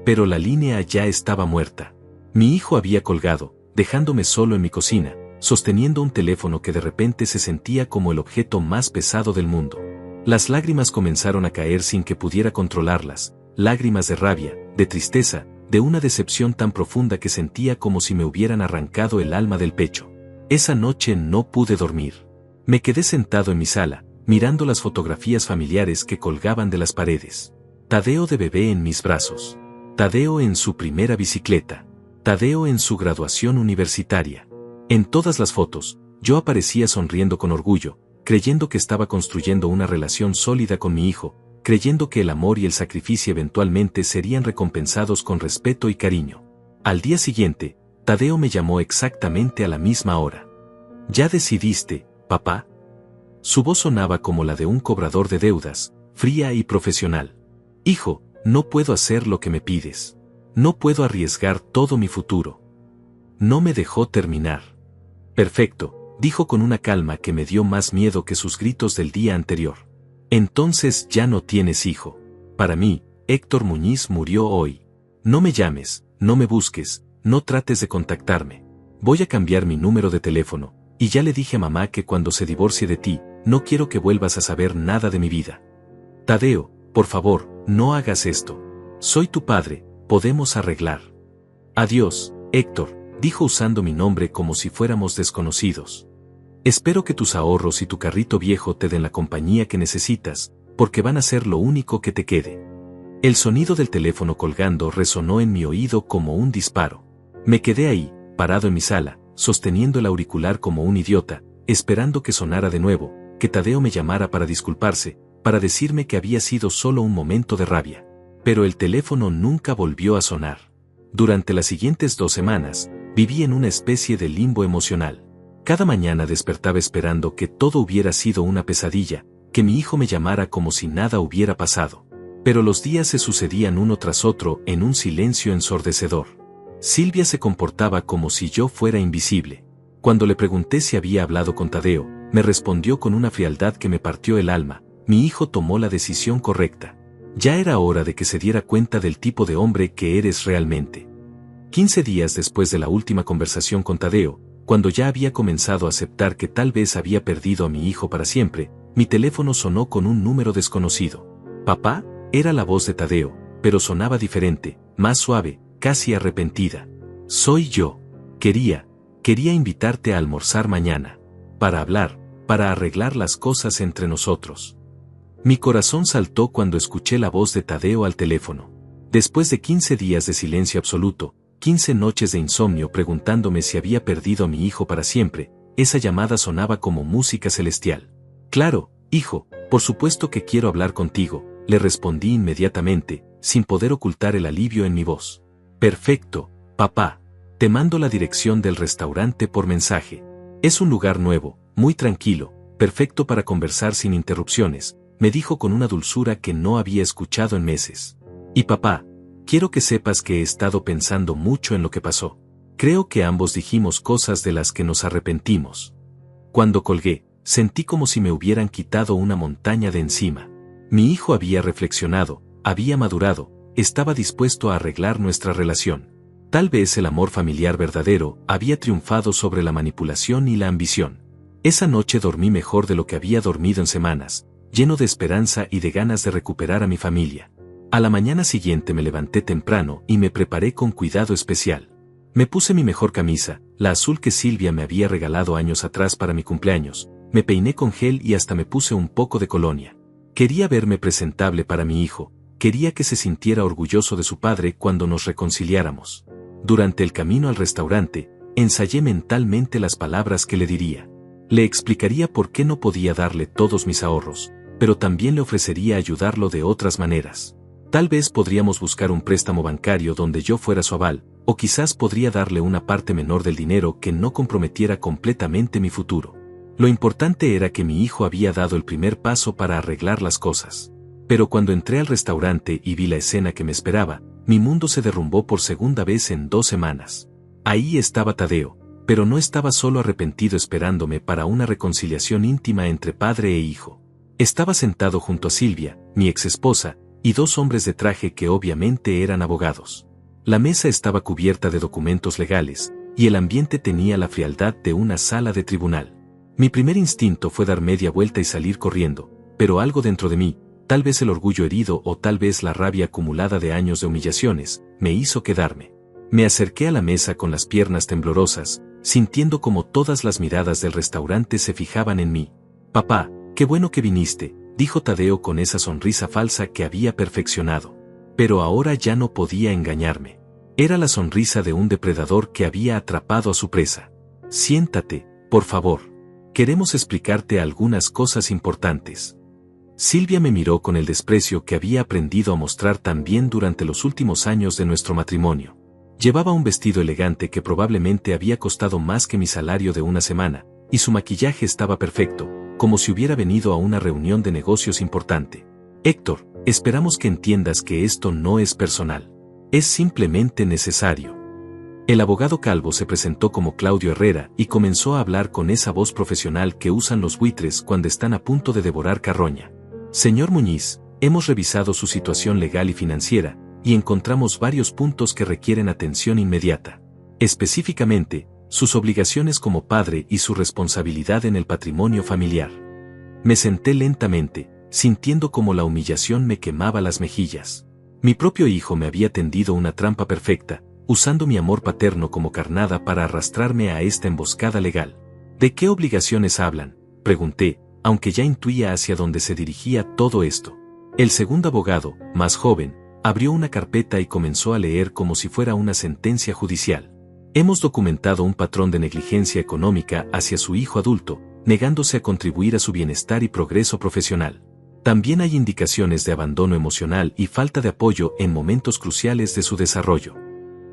Pero la línea ya estaba muerta. Mi hijo había colgado, dejándome solo en mi cocina, sosteniendo un teléfono que de repente se sentía como el objeto más pesado del mundo. Las lágrimas comenzaron a caer sin que pudiera controlarlas, lágrimas de rabia, de tristeza, de una decepción tan profunda que sentía como si me hubieran arrancado el alma del pecho. Esa noche no pude dormir. Me quedé sentado en mi sala, mirando las fotografías familiares que colgaban de las paredes. Tadeo de bebé en mis brazos. Tadeo en su primera bicicleta. Tadeo en su graduación universitaria. En todas las fotos, yo aparecía sonriendo con orgullo, creyendo que estaba construyendo una relación sólida con mi hijo, creyendo que el amor y el sacrificio eventualmente serían recompensados con respeto y cariño. Al día siguiente, Tadeo me llamó exactamente a la misma hora. ¿Ya decidiste, papá? Su voz sonaba como la de un cobrador de deudas, fría y profesional. Hijo, no puedo hacer lo que me pides. No puedo arriesgar todo mi futuro. No me dejó terminar. Perfecto, dijo con una calma que me dio más miedo que sus gritos del día anterior. Entonces ya no tienes hijo. Para mí, Héctor Muñiz murió hoy. No me llames, no me busques, no trates de contactarme. Voy a cambiar mi número de teléfono, y ya le dije a mamá que cuando se divorcie de ti, no quiero que vuelvas a saber nada de mi vida. Tadeo, por favor, no hagas esto. Soy tu padre, podemos arreglar. Adiós, Héctor, dijo usando mi nombre como si fuéramos desconocidos. Espero que tus ahorros y tu carrito viejo te den la compañía que necesitas, porque van a ser lo único que te quede. El sonido del teléfono colgando resonó en mi oído como un disparo. Me quedé ahí, parado en mi sala, sosteniendo el auricular como un idiota, esperando que sonara de nuevo, que Tadeo me llamara para disculparse, para decirme que había sido solo un momento de rabia. Pero el teléfono nunca volvió a sonar. Durante las siguientes 2 semanas, viví en una especie de limbo emocional. Cada mañana despertaba esperando que todo hubiera sido una pesadilla, que mi hijo me llamara como si nada hubiera pasado. Pero los días se sucedían uno tras otro en un silencio ensordecedor. Silvia se comportaba como si yo fuera invisible. Cuando le pregunté si había hablado con Tadeo, me respondió con una frialdad que me partió el alma: mi hijo tomó la decisión correcta. Ya era hora de que se diera cuenta del tipo de hombre que eres realmente. 15 días después de la última conversación con Tadeo, cuando ya había comenzado a aceptar que tal vez había perdido a mi hijo para siempre, mi teléfono sonó con un número desconocido. ¿Papá? Era la voz de Tadeo, pero sonaba diferente, más suave, casi arrepentida. Soy yo. Quería invitarte a almorzar mañana. Para hablar, para arreglar las cosas entre nosotros. Mi corazón saltó cuando escuché la voz de Tadeo al teléfono. Después de 15 días de silencio absoluto, 15 noches de insomnio preguntándome si había perdido a mi hijo para siempre, esa llamada sonaba como música celestial. Claro, hijo, por supuesto que quiero hablar contigo, le respondí inmediatamente, sin poder ocultar el alivio en mi voz. Perfecto, papá. Te mando la dirección del restaurante por mensaje. Es un lugar nuevo, muy tranquilo, perfecto para conversar sin interrupciones, me dijo con una dulzura que no había escuchado en meses. Y papá, quiero que sepas que he estado pensando mucho en lo que pasó. Creo que ambos dijimos cosas de las que nos arrepentimos. Cuando colgué, sentí como si me hubieran quitado una montaña de encima. Mi hijo había reflexionado, había madurado, estaba dispuesto a arreglar nuestra relación. Tal vez el amor familiar verdadero había triunfado sobre la manipulación y la ambición. Esa noche dormí mejor de lo que había dormido en semanas, lleno de esperanza y de ganas de recuperar a mi familia. A la mañana siguiente me levanté temprano y me preparé con cuidado especial. Me puse mi mejor camisa, la azul que Silvia me había regalado años atrás para mi cumpleaños, me peiné con gel y hasta me puse un poco de colonia. Quería verme presentable para mi hijo, quería que se sintiera orgulloso de su padre cuando nos reconciliáramos. Durante el camino al restaurante, ensayé mentalmente las palabras que le diría. Le explicaría por qué no podía darle todos mis ahorros, pero también le ofrecería ayudarlo de otras maneras. Tal vez podríamos buscar un préstamo bancario donde yo fuera su aval, o quizás podría darle una parte menor del dinero que no comprometiera completamente mi futuro. Lo importante era que mi hijo había dado el primer paso para arreglar las cosas. Pero cuando entré al restaurante y vi la escena que me esperaba, mi mundo se derrumbó por segunda vez en 2 semanas. Ahí estaba Tadeo, pero no estaba solo arrepentido esperándome para una reconciliación íntima entre padre e hijo. Estaba sentado junto a Silvia, mi exesposa, y 2 hombres de traje que obviamente eran abogados. La mesa estaba cubierta de documentos legales, y el ambiente tenía la frialdad de una sala de tribunal. Mi primer instinto fue dar media vuelta y salir corriendo, pero algo dentro de mí, tal vez el orgullo herido o tal vez la rabia acumulada de años de humillaciones, me hizo quedarme. Me acerqué a la mesa con las piernas temblorosas, sintiendo como todas las miradas del restaurante se fijaban en mí. Papá, qué bueno que viniste, dijo Tadeo con esa sonrisa falsa que había perfeccionado. Pero ahora ya no podía engañarme. Era la sonrisa de un depredador que había atrapado a su presa. Siéntate, por favor. Queremos explicarte algunas cosas importantes. Silvia me miró con el desprecio que había aprendido a mostrar también durante los últimos años de nuestro matrimonio. Llevaba un vestido elegante que probablemente había costado más que mi salario de una semana, y su maquillaje estaba perfecto, como si hubiera venido a una reunión de negocios importante. Héctor, esperamos que entiendas que esto no es personal. Es simplemente necesario. El abogado calvo se presentó como Claudio Herrera y comenzó a hablar con esa voz profesional que usan los buitres cuando están a punto de devorar carroña. Señor Muñiz, hemos revisado su situación legal y financiera, y encontramos varios puntos que requieren atención inmediata. Específicamente, sus obligaciones como padre y su responsabilidad en el patrimonio familiar. Me senté lentamente, sintiendo como la humillación me quemaba las mejillas. Mi propio hijo me había tendido una trampa perfecta, usando mi amor paterno como carnada para arrastrarme a esta emboscada legal. ¿De qué obligaciones hablan?, pregunté, aunque ya intuía hacia dónde se dirigía todo esto. El segundo abogado, más joven, abrió una carpeta y comenzó a leer como si fuera una sentencia judicial. Hemos documentado un patrón de negligencia económica hacia su hijo adulto, negándose a contribuir a su bienestar y progreso profesional. También hay indicaciones de abandono emocional y falta de apoyo en momentos cruciales de su desarrollo.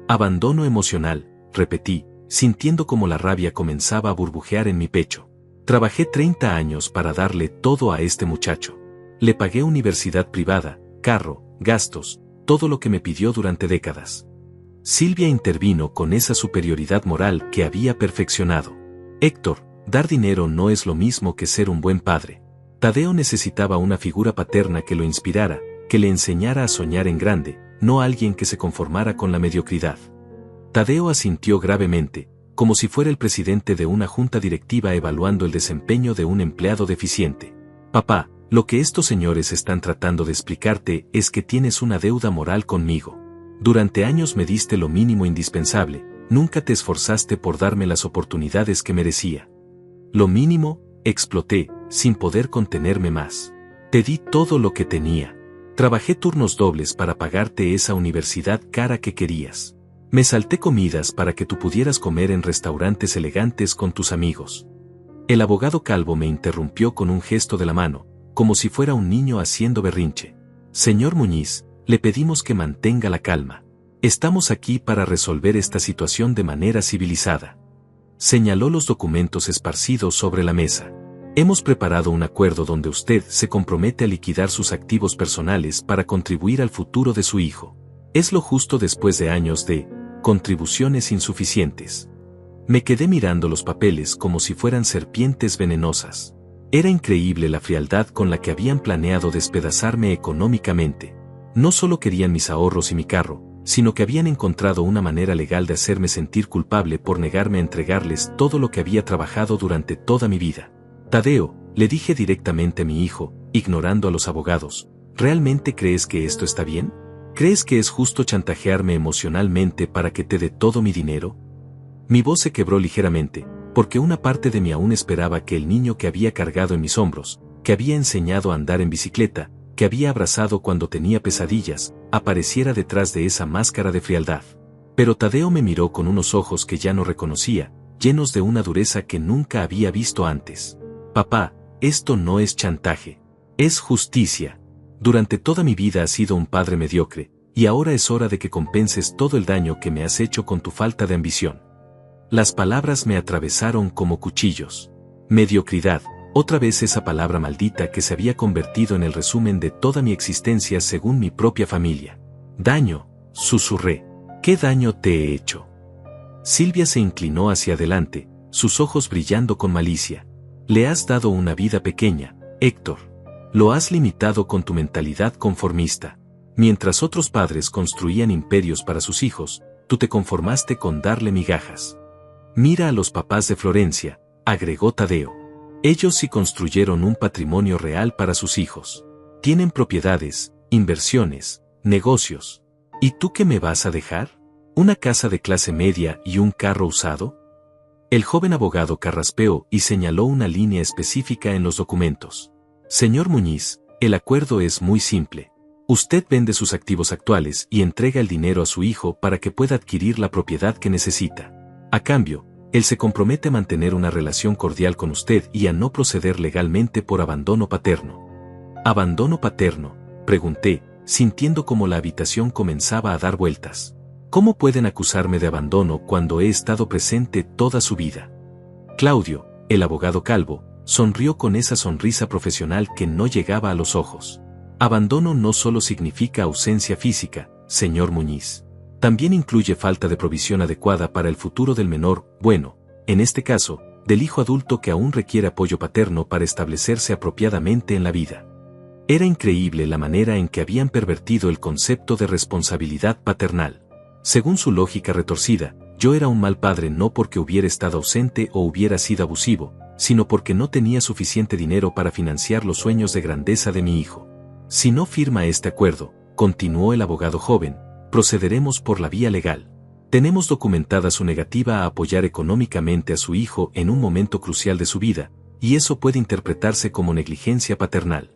Abandono emocional, repetí, sintiendo como la rabia comenzaba a burbujear en mi pecho. Trabajé 30 años para darle todo a este muchacho. Le pagué universidad privada, carro, gastos, todo lo que me pidió durante décadas. Silvia intervino con esa superioridad moral que había perfeccionado. Héctor, dar dinero no es lo mismo que ser un buen padre. Tadeo necesitaba una figura paterna que lo inspirara, que le enseñara a soñar en grande, no alguien que se conformara con la mediocridad. Tadeo asintió gravemente, como si fuera el presidente de una junta directiva evaluando el desempeño de un empleado deficiente. Papá, lo que estos señores están tratando de explicarte es que tienes una deuda moral conmigo. Durante años me diste lo mínimo indispensable, nunca te esforzaste por darme las oportunidades que merecía. Lo mínimo, exploté, sin poder contenerme más. Te di todo lo que tenía. Trabajé turnos dobles para pagarte esa universidad cara que querías. Me salté comidas para que tú pudieras comer en restaurantes elegantes con tus amigos. El abogado calvo me interrumpió con un gesto de la mano, como si fuera un niño haciendo berrinche. Señor Muñiz, Le pedimos que mantenga la calma. Estamos aquí para resolver esta situación de manera civilizada. Señaló los documentos esparcidos sobre la mesa. Hemos preparado un acuerdo donde usted se compromete a liquidar sus activos personales para contribuir al futuro de su hijo. Es lo justo después de años de contribuciones insuficientes. Me quedé mirando los papeles como si fueran serpientes venenosas. Era increíble la frialdad con la que habían planeado despedazarme económicamente. No solo querían mis ahorros y mi carro, sino que habían encontrado una manera legal de hacerme sentir culpable por negarme a entregarles todo lo que había trabajado durante toda mi vida. Tadeo, le dije directamente a mi hijo, ignorando a los abogados, ¿realmente crees que esto está bien? ¿Crees que es justo chantajearme emocionalmente para que te dé todo mi dinero? Mi voz se quebró ligeramente, porque una parte de mí aún esperaba que el niño que había cargado en mis hombros, que había enseñado a andar en bicicleta, que había abrazado cuando tenía pesadillas, apareciera detrás de esa máscara de frialdad. Pero Tadeo me miró con unos ojos que ya no reconocía, llenos de una dureza que nunca había visto antes. Papá, esto no es chantaje. Es justicia. Durante toda mi vida has sido un padre mediocre, y ahora es hora de que compenses todo el daño que me has hecho con tu falta de ambición. Las palabras me atravesaron como cuchillos. Mediocridad, otra vez esa palabra maldita que se había convertido en el resumen de toda mi existencia según mi propia familia. Daño, susurré. ¿Qué daño te he hecho? Silvia se inclinó hacia adelante, sus ojos brillando con malicia. Le has dado una vida pequeña, Héctor. Lo has limitado con tu mentalidad conformista. Mientras otros padres construían imperios para sus hijos, tú te conformaste con darle migajas. Mira a los papás de Florencia, agregó Tadeo. Ellos sí construyeron un patrimonio real para sus hijos. Tienen propiedades, inversiones, negocios. ¿Y tú qué me vas a dejar? ¿Una casa de clase media y un carro usado? El joven abogado carraspeó y señaló una línea específica en los documentos. Señor Muñiz, el acuerdo es muy simple. Usted vende sus activos actuales y entrega el dinero a su hijo para que pueda adquirir la propiedad que necesita. A cambio, él se compromete a mantener una relación cordial con usted y a no proceder legalmente por abandono paterno. ¿Abandono paterno?, pregunté, sintiendo como la habitación comenzaba a dar vueltas. ¿Cómo pueden acusarme de abandono cuando he estado presente toda su vida? Claudio, el abogado calvo, sonrió con esa sonrisa profesional que no llegaba a los ojos. Abandono no solo significa ausencia física, señor Muñiz. También incluye falta de provisión adecuada para el futuro del menor, bueno, en este caso, del hijo adulto que aún requiere apoyo paterno para establecerse apropiadamente en la vida. Era increíble la manera en que habían pervertido el concepto de responsabilidad paternal. Según su lógica retorcida, yo era un mal padre no porque hubiera estado ausente o hubiera sido abusivo, sino porque no tenía suficiente dinero para financiar los sueños de grandeza de mi hijo. Si no firma este acuerdo, continuó el abogado joven, procederemos por la vía legal. Tenemos documentada su negativa a apoyar económicamente a su hijo en un momento crucial de su vida, y eso puede interpretarse como negligencia paternal.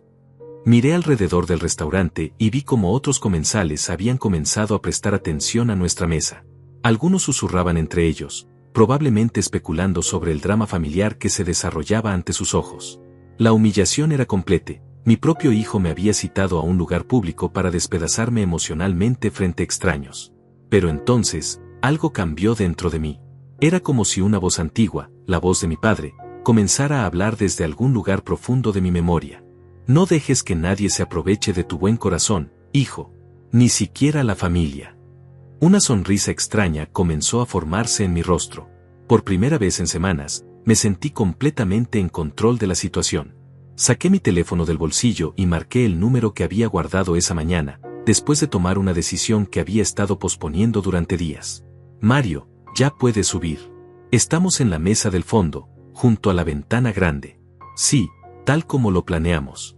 Miré alrededor del restaurante y vi cómo otros comensales habían comenzado a prestar atención a nuestra mesa. Algunos susurraban entre ellos, probablemente especulando sobre el drama familiar que se desarrollaba ante sus ojos. La humillación era completa. Mi propio hijo me había citado a un lugar público para despedazarme emocionalmente frente a extraños. Pero entonces, algo cambió dentro de mí. Era como si una voz antigua, la voz de mi padre, comenzara a hablar desde algún lugar profundo de mi memoria. No dejes que nadie se aproveche de tu buen corazón, hijo. Ni siquiera la familia. Una sonrisa extraña comenzó a formarse en mi rostro. Por primera vez en semanas, me sentí completamente en control de la situación. Saqué mi teléfono del bolsillo y marqué el número que había guardado esa mañana, después de tomar una decisión que había estado posponiendo durante días. Mario, ya puedes subir. Estamos en la mesa del fondo, junto a la ventana grande. Sí, tal como lo planeamos.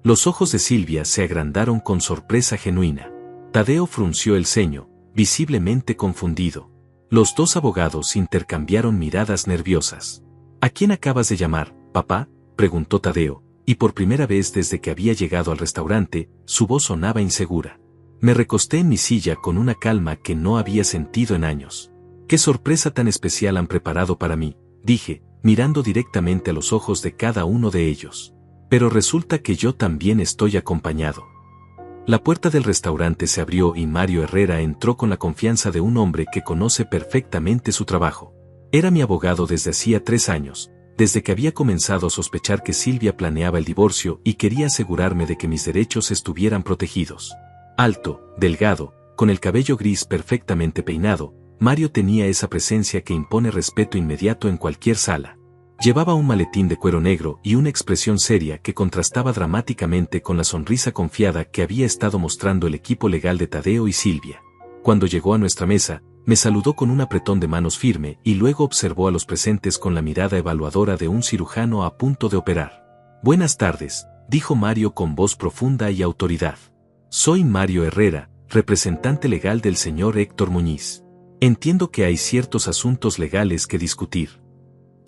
Los ojos de Silvia se agrandaron con sorpresa genuina. Tadeo frunció el ceño, visiblemente confundido. Los dos abogados intercambiaron miradas nerviosas. ¿A quién acabas de llamar, papá?, preguntó Tadeo, y por primera vez desde que había llegado al restaurante, su voz sonaba insegura. Me recosté en mi silla con una calma que no había sentido en años. «¿Qué sorpresa tan especial han preparado para mí?», dije, mirando directamente a los ojos de cada uno de ellos. «Pero resulta que yo también estoy acompañado». La puerta del restaurante se abrió y Mario Herrera entró con la confianza de un hombre que conoce perfectamente su trabajo. Era mi abogado desde hacía 3 años, desde que había comenzado a sospechar que Silvia planeaba el divorcio y quería asegurarme de que mis derechos estuvieran protegidos. Alto, delgado, con el cabello gris perfectamente peinado, Mario tenía esa presencia que impone respeto inmediato en cualquier sala. Llevaba un maletín de cuero negro y una expresión seria que contrastaba dramáticamente con la sonrisa confiada que había estado mostrando el equipo legal de Tadeo y Silvia. Cuando llegó a nuestra mesa, me saludó con un apretón de manos firme y luego observó a los presentes con la mirada evaluadora de un cirujano a punto de operar. «Buenas tardes», dijo Mario con voz profunda y autoridad. «Soy Mario Herrera, representante legal del señor Héctor Muñiz. Entiendo que hay ciertos asuntos legales que discutir».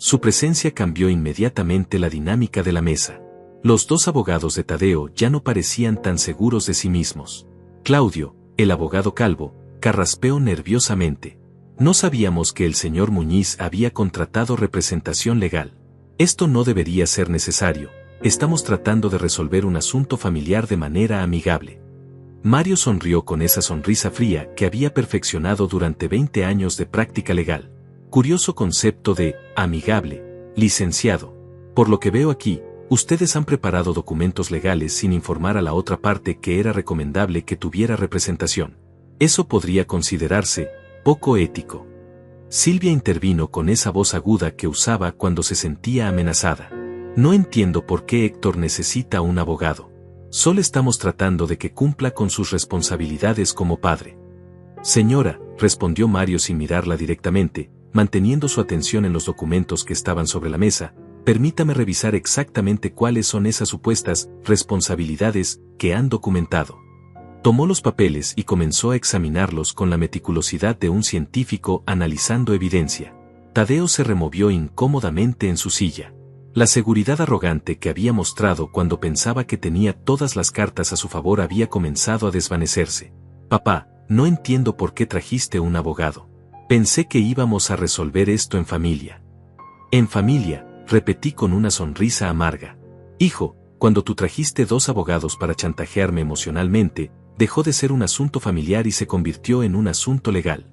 Su presencia cambió inmediatamente la dinámica de la mesa. Los 2 abogados de Tadeo ya no parecían tan seguros de sí mismos. Claudio, el abogado calvo, carraspeó nerviosamente. No sabíamos que el señor Muñiz había contratado representación legal. Esto no debería ser necesario. Estamos tratando de resolver un asunto familiar de manera amigable. Mario sonrió con esa sonrisa fría que había perfeccionado durante 20 años de práctica legal. Curioso concepto de amigable, licenciado. Por lo que veo aquí, ustedes han preparado documentos legales sin informar a la otra parte que era recomendable que tuviera representación. Eso podría considerarse poco ético. Silvia intervino con esa voz aguda que usaba cuando se sentía amenazada. No entiendo por qué Héctor necesita un abogado. Solo estamos tratando de que cumpla con sus responsabilidades como padre. Señora, respondió Mario sin mirarla directamente, manteniendo su atención en los documentos que estaban sobre la mesa, permítame revisar exactamente cuáles son esas supuestas responsabilidades que han documentado. Tomó los papeles y comenzó a examinarlos con la meticulosidad de un científico analizando evidencia. Tadeo se removió incómodamente en su silla. La seguridad arrogante que había mostrado cuando pensaba que tenía todas las cartas a su favor había comenzado a desvanecerse. Papá, no entiendo por qué trajiste un abogado. Pensé que íbamos a resolver esto en familia. En familia, repetí con una sonrisa amarga. Hijo, cuando tú trajiste 2 abogados para chantajearme emocionalmente, dejó de ser un asunto familiar y se convirtió en un asunto legal.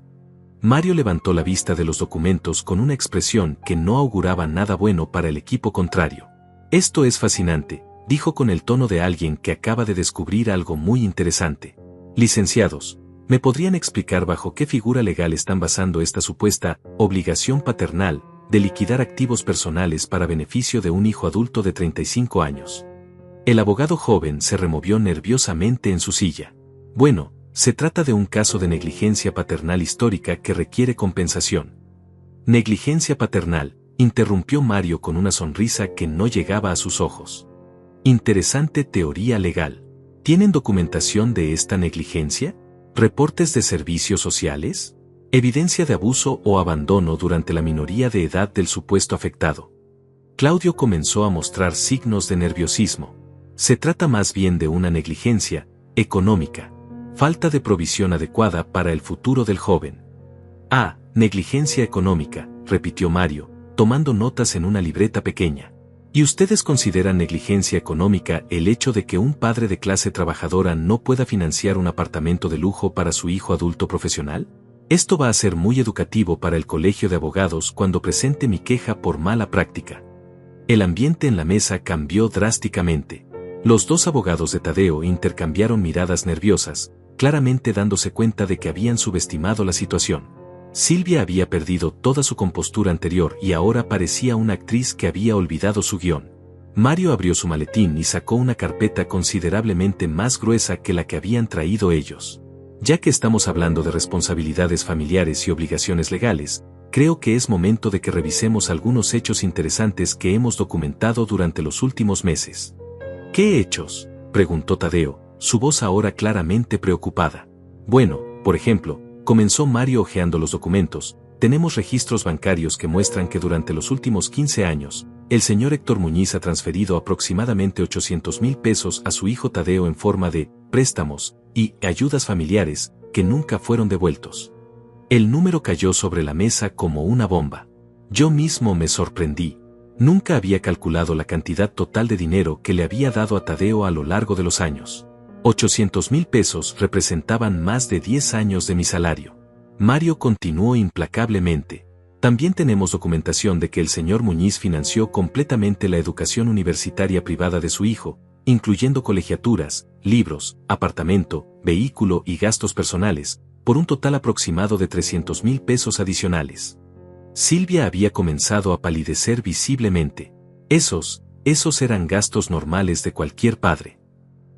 Mario levantó la vista de los documentos con una expresión que no auguraba nada bueno para el equipo contrario. Esto es fascinante, dijo con el tono de alguien que acaba de descubrir algo muy interesante. Licenciados, ¿me podrían explicar bajo qué figura legal están basando esta supuesta obligación paternal de liquidar activos personales para beneficio de un hijo adulto de 35 años? El abogado joven se removió nerviosamente en su silla. Bueno, se trata de un caso de negligencia paternal histórica que requiere compensación. Negligencia paternal, interrumpió Mario con una sonrisa que no llegaba a sus ojos. Interesante teoría legal. ¿Tienen documentación de esta negligencia? ¿Reportes de servicios sociales? ¿Evidencia de abuso o abandono durante la minoría de edad del supuesto afectado? Claudio comenzó a mostrar signos de nerviosismo. Se trata más bien de una negligencia económica. Falta de provisión adecuada para el futuro del joven. Ah, negligencia económica, repitió Mario, tomando notas en una libreta pequeña. ¿Y ustedes consideran negligencia económica el hecho de que un padre de clase trabajadora no pueda financiar un apartamento de lujo para su hijo adulto profesional? Esto va a ser muy educativo para el colegio de abogados cuando presente mi queja por mala práctica. El ambiente en la mesa cambió drásticamente. Los 2 abogados de Tadeo intercambiaron miradas nerviosas, claramente dándose cuenta de que habían subestimado la situación. Silvia había perdido toda su compostura anterior y ahora parecía una actriz que había olvidado su guión. Mario abrió su maletín y sacó una carpeta considerablemente más gruesa que la que habían traído ellos. Ya que estamos hablando de responsabilidades familiares y obligaciones legales, creo que es momento de que revisemos algunos hechos interesantes que hemos documentado durante los últimos meses. ¿Qué hechos?, preguntó Tadeo, su voz ahora claramente preocupada. Bueno, por ejemplo, comenzó Mario hojeando los documentos, tenemos registros bancarios que muestran que durante los últimos 15 años, el señor Héctor Muñiz ha transferido aproximadamente 800,000 pesos a su hijo Tadeo en forma de préstamos y ayudas familiares que nunca fueron devueltos. El número cayó sobre la mesa como una bomba. Yo mismo me sorprendí. Nunca había calculado la cantidad total de dinero que le había dado a Tadeo a lo largo de los años. 800,000 pesos representaban más de 10 años de mi salario. Mario continuó implacablemente. También tenemos documentación de que el señor Muñiz financió completamente la educación universitaria privada de su hijo, incluyendo colegiaturas, libros, apartamento, vehículo y gastos personales, por un total aproximado de 300,000 pesos adicionales. Silvia había comenzado a palidecer visiblemente. Esos eran gastos normales de cualquier padre.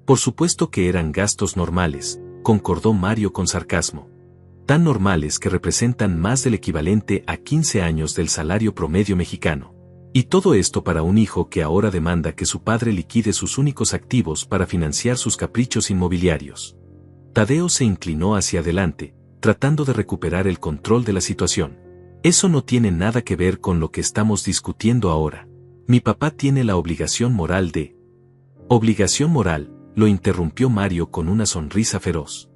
Por supuesto que eran gastos normales, concordó Mario con sarcasmo. Tan normales que representan más del equivalente a 15 años del salario promedio mexicano. Y todo esto para un hijo que ahora demanda que su padre liquide sus únicos activos para financiar sus caprichos inmobiliarios. Tadeo se inclinó hacia adelante, tratando de recuperar el control de la situación. Eso no tiene nada que ver con lo que estamos discutiendo ahora. Mi papá tiene la obligación moral de... Obligación moral, lo interrumpió Mario con una sonrisa feroz.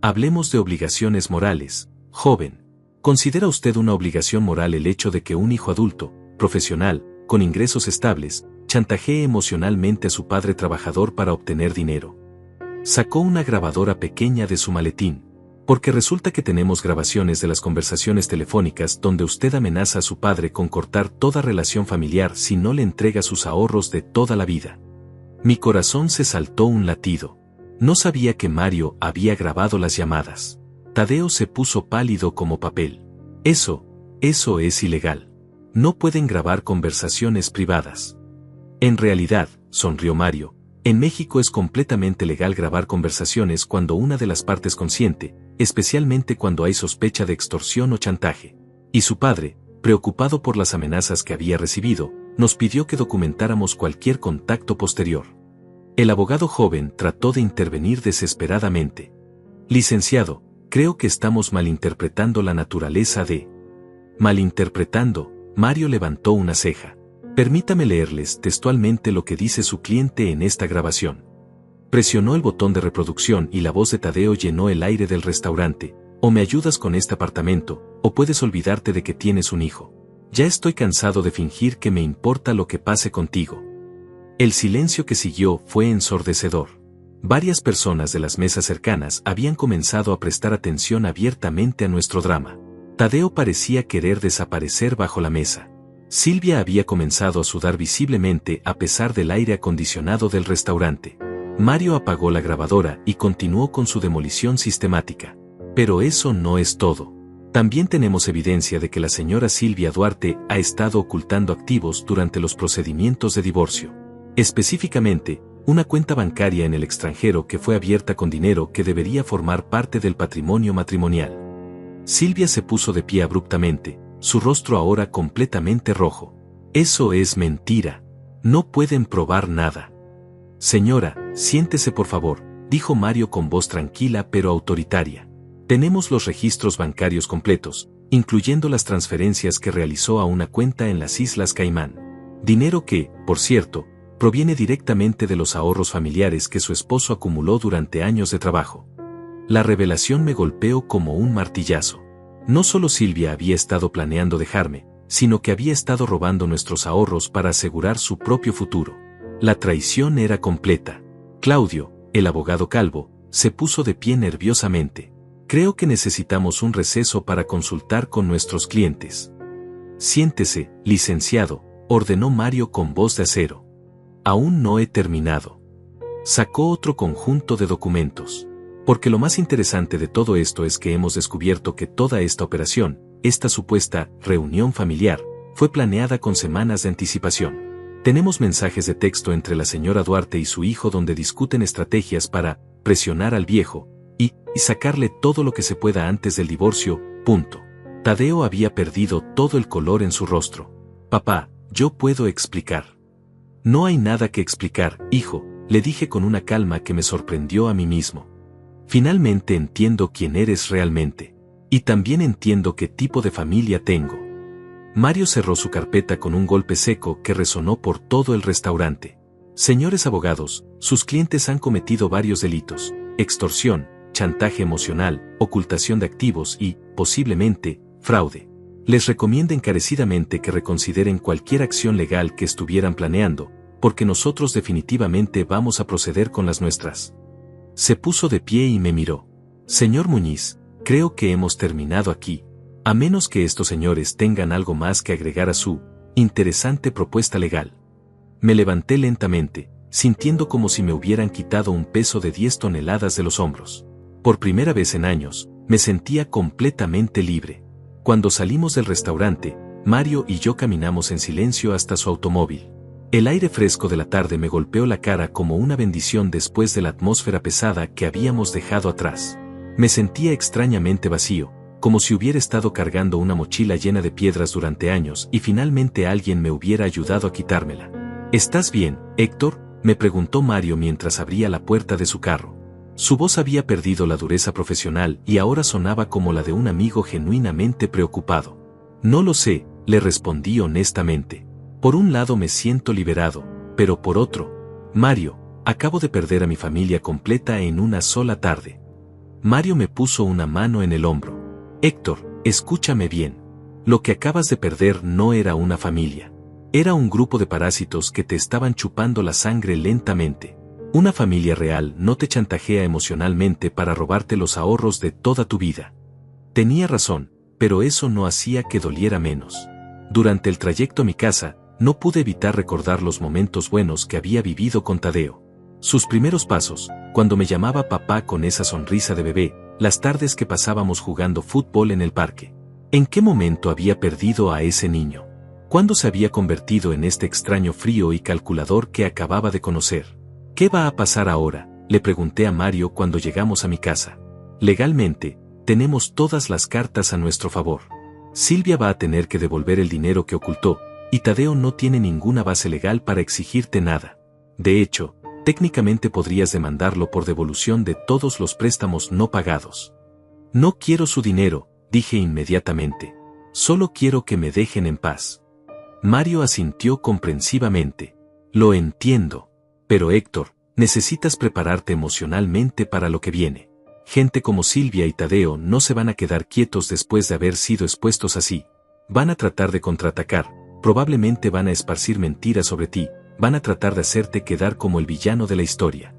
Hablemos de obligaciones morales, joven. ¿Considera usted una obligación moral el hecho de que un hijo adulto, profesional, con ingresos estables, chantajee emocionalmente a su padre trabajador para obtener dinero? Sacó una grabadora pequeña de su maletín, porque resulta que tenemos grabaciones de las conversaciones telefónicas donde usted amenaza a su padre con cortar toda relación familiar si no le entrega sus ahorros de toda la vida. Mi corazón se saltó un latido. No sabía que Mario había grabado las llamadas. Tadeo se puso pálido como papel. Eso es ilegal. No pueden grabar conversaciones privadas. En realidad, sonrió Mario, en México es completamente legal grabar conversaciones cuando una de las partes consiente, especialmente cuando hay sospecha de extorsión o chantaje. Y su padre, preocupado por las amenazas que había recibido, nos pidió que documentáramos cualquier contacto posterior. El abogado joven trató de intervenir desesperadamente. Licenciado, creo que estamos malinterpretando la naturaleza de... Malinterpretando, Mario levantó una ceja. Permítame leerles textualmente lo que dice su cliente en esta grabación. Presionó el botón de reproducción y la voz de Tadeo llenó el aire del restaurante. O me ayudas con este apartamento, o puedes olvidarte de que tienes un hijo. Ya estoy cansado de fingir que me importa lo que pase contigo. El silencio que siguió fue ensordecedor. Varias personas de las mesas cercanas habían comenzado a prestar atención abiertamente a nuestro drama. Tadeo parecía querer desaparecer bajo la mesa. Silvia había comenzado a sudar visiblemente a pesar del aire acondicionado del restaurante. Mario apagó la grabadora y continuó con su demolición sistemática. Pero eso no es todo. También tenemos evidencia de que la señora Silvia Duarte ha estado ocultando activos durante los procedimientos de divorcio. Específicamente, una cuenta bancaria en el extranjero que fue abierta con dinero que debería formar parte del patrimonio matrimonial. Silvia se puso de pie abruptamente, su rostro ahora completamente rojo. Eso es mentira. No pueden probar nada. Señora, siéntese por favor, dijo Mario con voz tranquila pero autoritaria. Tenemos los registros bancarios completos, incluyendo las transferencias que realizó a una cuenta en las Islas Caimán. Dinero que, por cierto, proviene directamente de los ahorros familiares que su esposo acumuló durante años de trabajo. La revelación me golpeó como un martillazo. No solo Silvia había estado planeando dejarme, sino que había estado robando nuestros ahorros para asegurar su propio futuro. La traición era completa. Claudio, el abogado calvo, se puso de pie nerviosamente. Creo que necesitamos un receso para consultar con nuestros clientes. Siéntese, licenciado, ordenó Mario con voz de acero. Aún no he terminado. Sacó otro conjunto de documentos. Porque lo más interesante de todo esto es que hemos descubierto que toda esta operación, esta supuesta reunión familiar, fue planeada con semanas de anticipación. Tenemos mensajes de texto entre la señora Duarte y su hijo donde discuten estrategias para presionar al viejo y sacarle todo lo que se pueda antes del divorcio, punto. Tadeo había perdido todo el color en su rostro. Papá, yo puedo explicar. No hay nada que explicar, hijo, le dije con una calma que me sorprendió a mí mismo. Finalmente entiendo quién eres realmente. Y también entiendo qué tipo de familia tengo. Mario cerró su carpeta con un golpe seco que resonó por todo el restaurante. Señores abogados, sus clientes han cometido varios delitos: extorsión, chantaje emocional, ocultación de activos y, posiblemente, fraude. Les recomiendo encarecidamente que reconsideren cualquier acción legal que estuvieran planeando, porque nosotros definitivamente vamos a proceder con las nuestras. Se puso de pie y me miró. Señor Muñiz, creo que hemos terminado aquí, a menos que estos señores tengan algo más que agregar a su interesante propuesta legal. Me levanté lentamente, sintiendo como si me hubieran quitado un peso de 10 toneladas de los hombros. Por primera vez en años, me sentía completamente libre. Cuando salimos del restaurante, Mario y yo caminamos en silencio hasta su automóvil. El aire fresco de la tarde me golpeó la cara como una bendición después de la atmósfera pesada que habíamos dejado atrás. Me sentía extrañamente vacío, como si hubiera estado cargando una mochila llena de piedras durante años y finalmente alguien me hubiera ayudado a quitármela. ¿Estás bien, Héctor?, me preguntó Mario mientras abría la puerta de su carro. Su voz había perdido la dureza profesional y ahora sonaba como la de un amigo genuinamente preocupado. No lo sé, le respondí honestamente. Por un lado me siento liberado, pero por otro, Mario, acabo de perder a mi familia completa en una sola tarde. Mario me puso una mano en el hombro. Héctor, escúchame bien. Lo que acabas de perder no era una familia. Era un grupo de parásitos que te estaban chupando la sangre lentamente. Una familia real no te chantajea emocionalmente para robarte los ahorros de toda tu vida. Tenía razón, pero eso no hacía que doliera menos. Durante el trayecto a mi casa, no pude evitar recordar los momentos buenos que había vivido con Tadeo. Sus primeros pasos, cuando me llamaba papá con esa sonrisa de bebé, las tardes que pasábamos jugando fútbol en el parque. ¿En qué momento había perdido a ese niño? ¿Cuándo se había convertido en este extraño frío y calculador que acababa de conocer? ¿Qué va a pasar ahora?, le pregunté a Mario cuando llegamos a mi casa. Legalmente, tenemos todas las cartas a nuestro favor. Silvia va a tener que devolver el dinero que ocultó, y Tadeo no tiene ninguna base legal para exigirte nada. De hecho, técnicamente podrías demandarlo por devolución de todos los préstamos no pagados. No quiero su dinero, dije inmediatamente. Solo quiero que me dejen en paz. Mario asintió comprensivamente. Lo entiendo. Pero Héctor, necesitas prepararte emocionalmente para lo que viene. Gente como Silvia y Tadeo no se van a quedar quietos después de haber sido expuestos así. Van a tratar de contraatacar, probablemente van a esparcir mentiras sobre ti, van a tratar de hacerte quedar como el villano de la historia.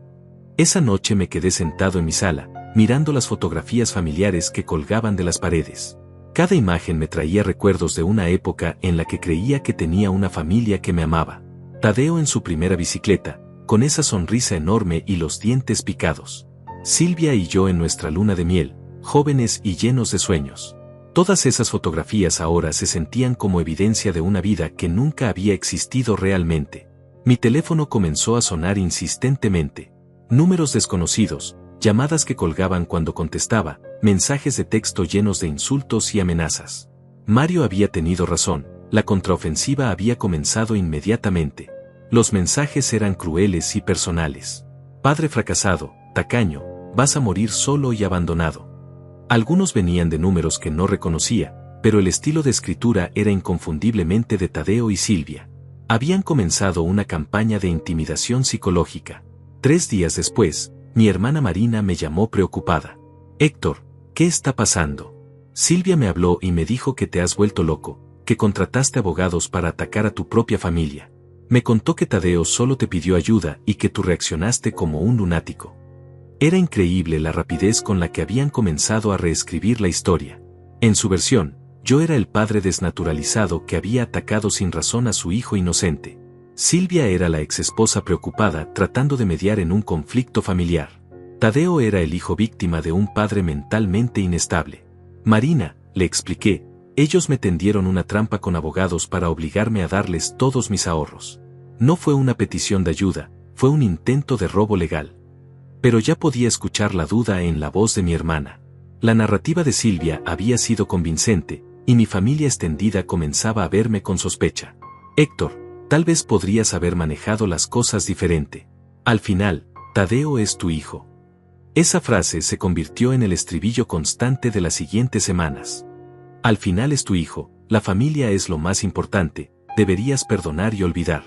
Esa noche me quedé sentado en mi sala, mirando las fotografías familiares que colgaban de las paredes. Cada imagen me traía recuerdos de una época en la que creía que tenía una familia que me amaba. Tadeo en su primera bicicleta, con esa sonrisa enorme y los dientes picados. Silvia y yo en nuestra luna de miel, jóvenes y llenos de sueños. Todas esas fotografías ahora se sentían como evidencia de una vida que nunca había existido realmente. Mi teléfono comenzó a sonar insistentemente. Números desconocidos, llamadas que colgaban cuando contestaba, mensajes de texto llenos de insultos y amenazas. Mario había tenido razón, la contraofensiva había comenzado inmediatamente. Los mensajes eran crueles y personales. Padre fracasado, tacaño, vas a morir solo y abandonado. Algunos venían de números que no reconocía, pero el estilo de escritura era inconfundiblemente de Tadeo y Silvia. Habían comenzado una campaña de intimidación psicológica. 3 días después, mi hermana Marina me llamó preocupada. Héctor, ¿qué está pasando? Silvia me habló y me dijo que te has vuelto loco, que contrataste abogados para atacar a tu propia familia. Me contó que Tadeo solo te pidió ayuda y que tú reaccionaste como un lunático. Era increíble la rapidez con la que habían comenzado a reescribir la historia. En su versión, yo era el padre desnaturalizado que había atacado sin razón a su hijo inocente. Silvia era la exesposa preocupada tratando de mediar en un conflicto familiar. Tadeo era el hijo víctima de un padre mentalmente inestable. Marina, le expliqué, ellos me tendieron una trampa con abogados para obligarme a darles todos mis ahorros. No fue una petición de ayuda, fue un intento de robo legal. Pero ya podía escuchar la duda en la voz de mi hermana. La narrativa de Silvia había sido convincente, y mi familia extendida comenzaba a verme con sospecha. Héctor, tal vez podrías haber manejado las cosas diferente. Al final, Tadeo es tu hijo. Esa frase se convirtió en el estribillo constante de las siguientes semanas. Al final es tu hijo, la familia es lo más importante, deberías perdonar y olvidar.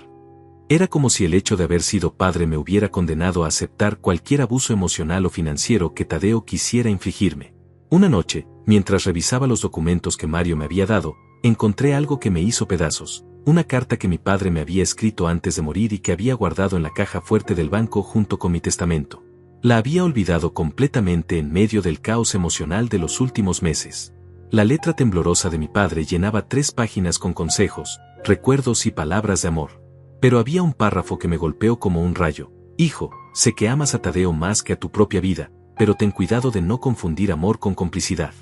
Era como si el hecho de haber sido padre me hubiera condenado a aceptar cualquier abuso emocional o financiero que Tadeo quisiera infligirme. Una noche, mientras revisaba los documentos que Mario me había dado, encontré algo que me hizo pedazos, una carta que mi padre me había escrito antes de morir y que había guardado en la caja fuerte del banco junto con mi testamento. La había olvidado completamente en medio del caos emocional de los últimos meses. La letra temblorosa de mi padre llenaba 3 páginas con consejos, recuerdos y palabras de amor. Pero había un párrafo que me golpeó como un rayo. Hijo, sé que amas a Tadeo más que a tu propia vida, pero ten cuidado de no confundir amor con complicidad.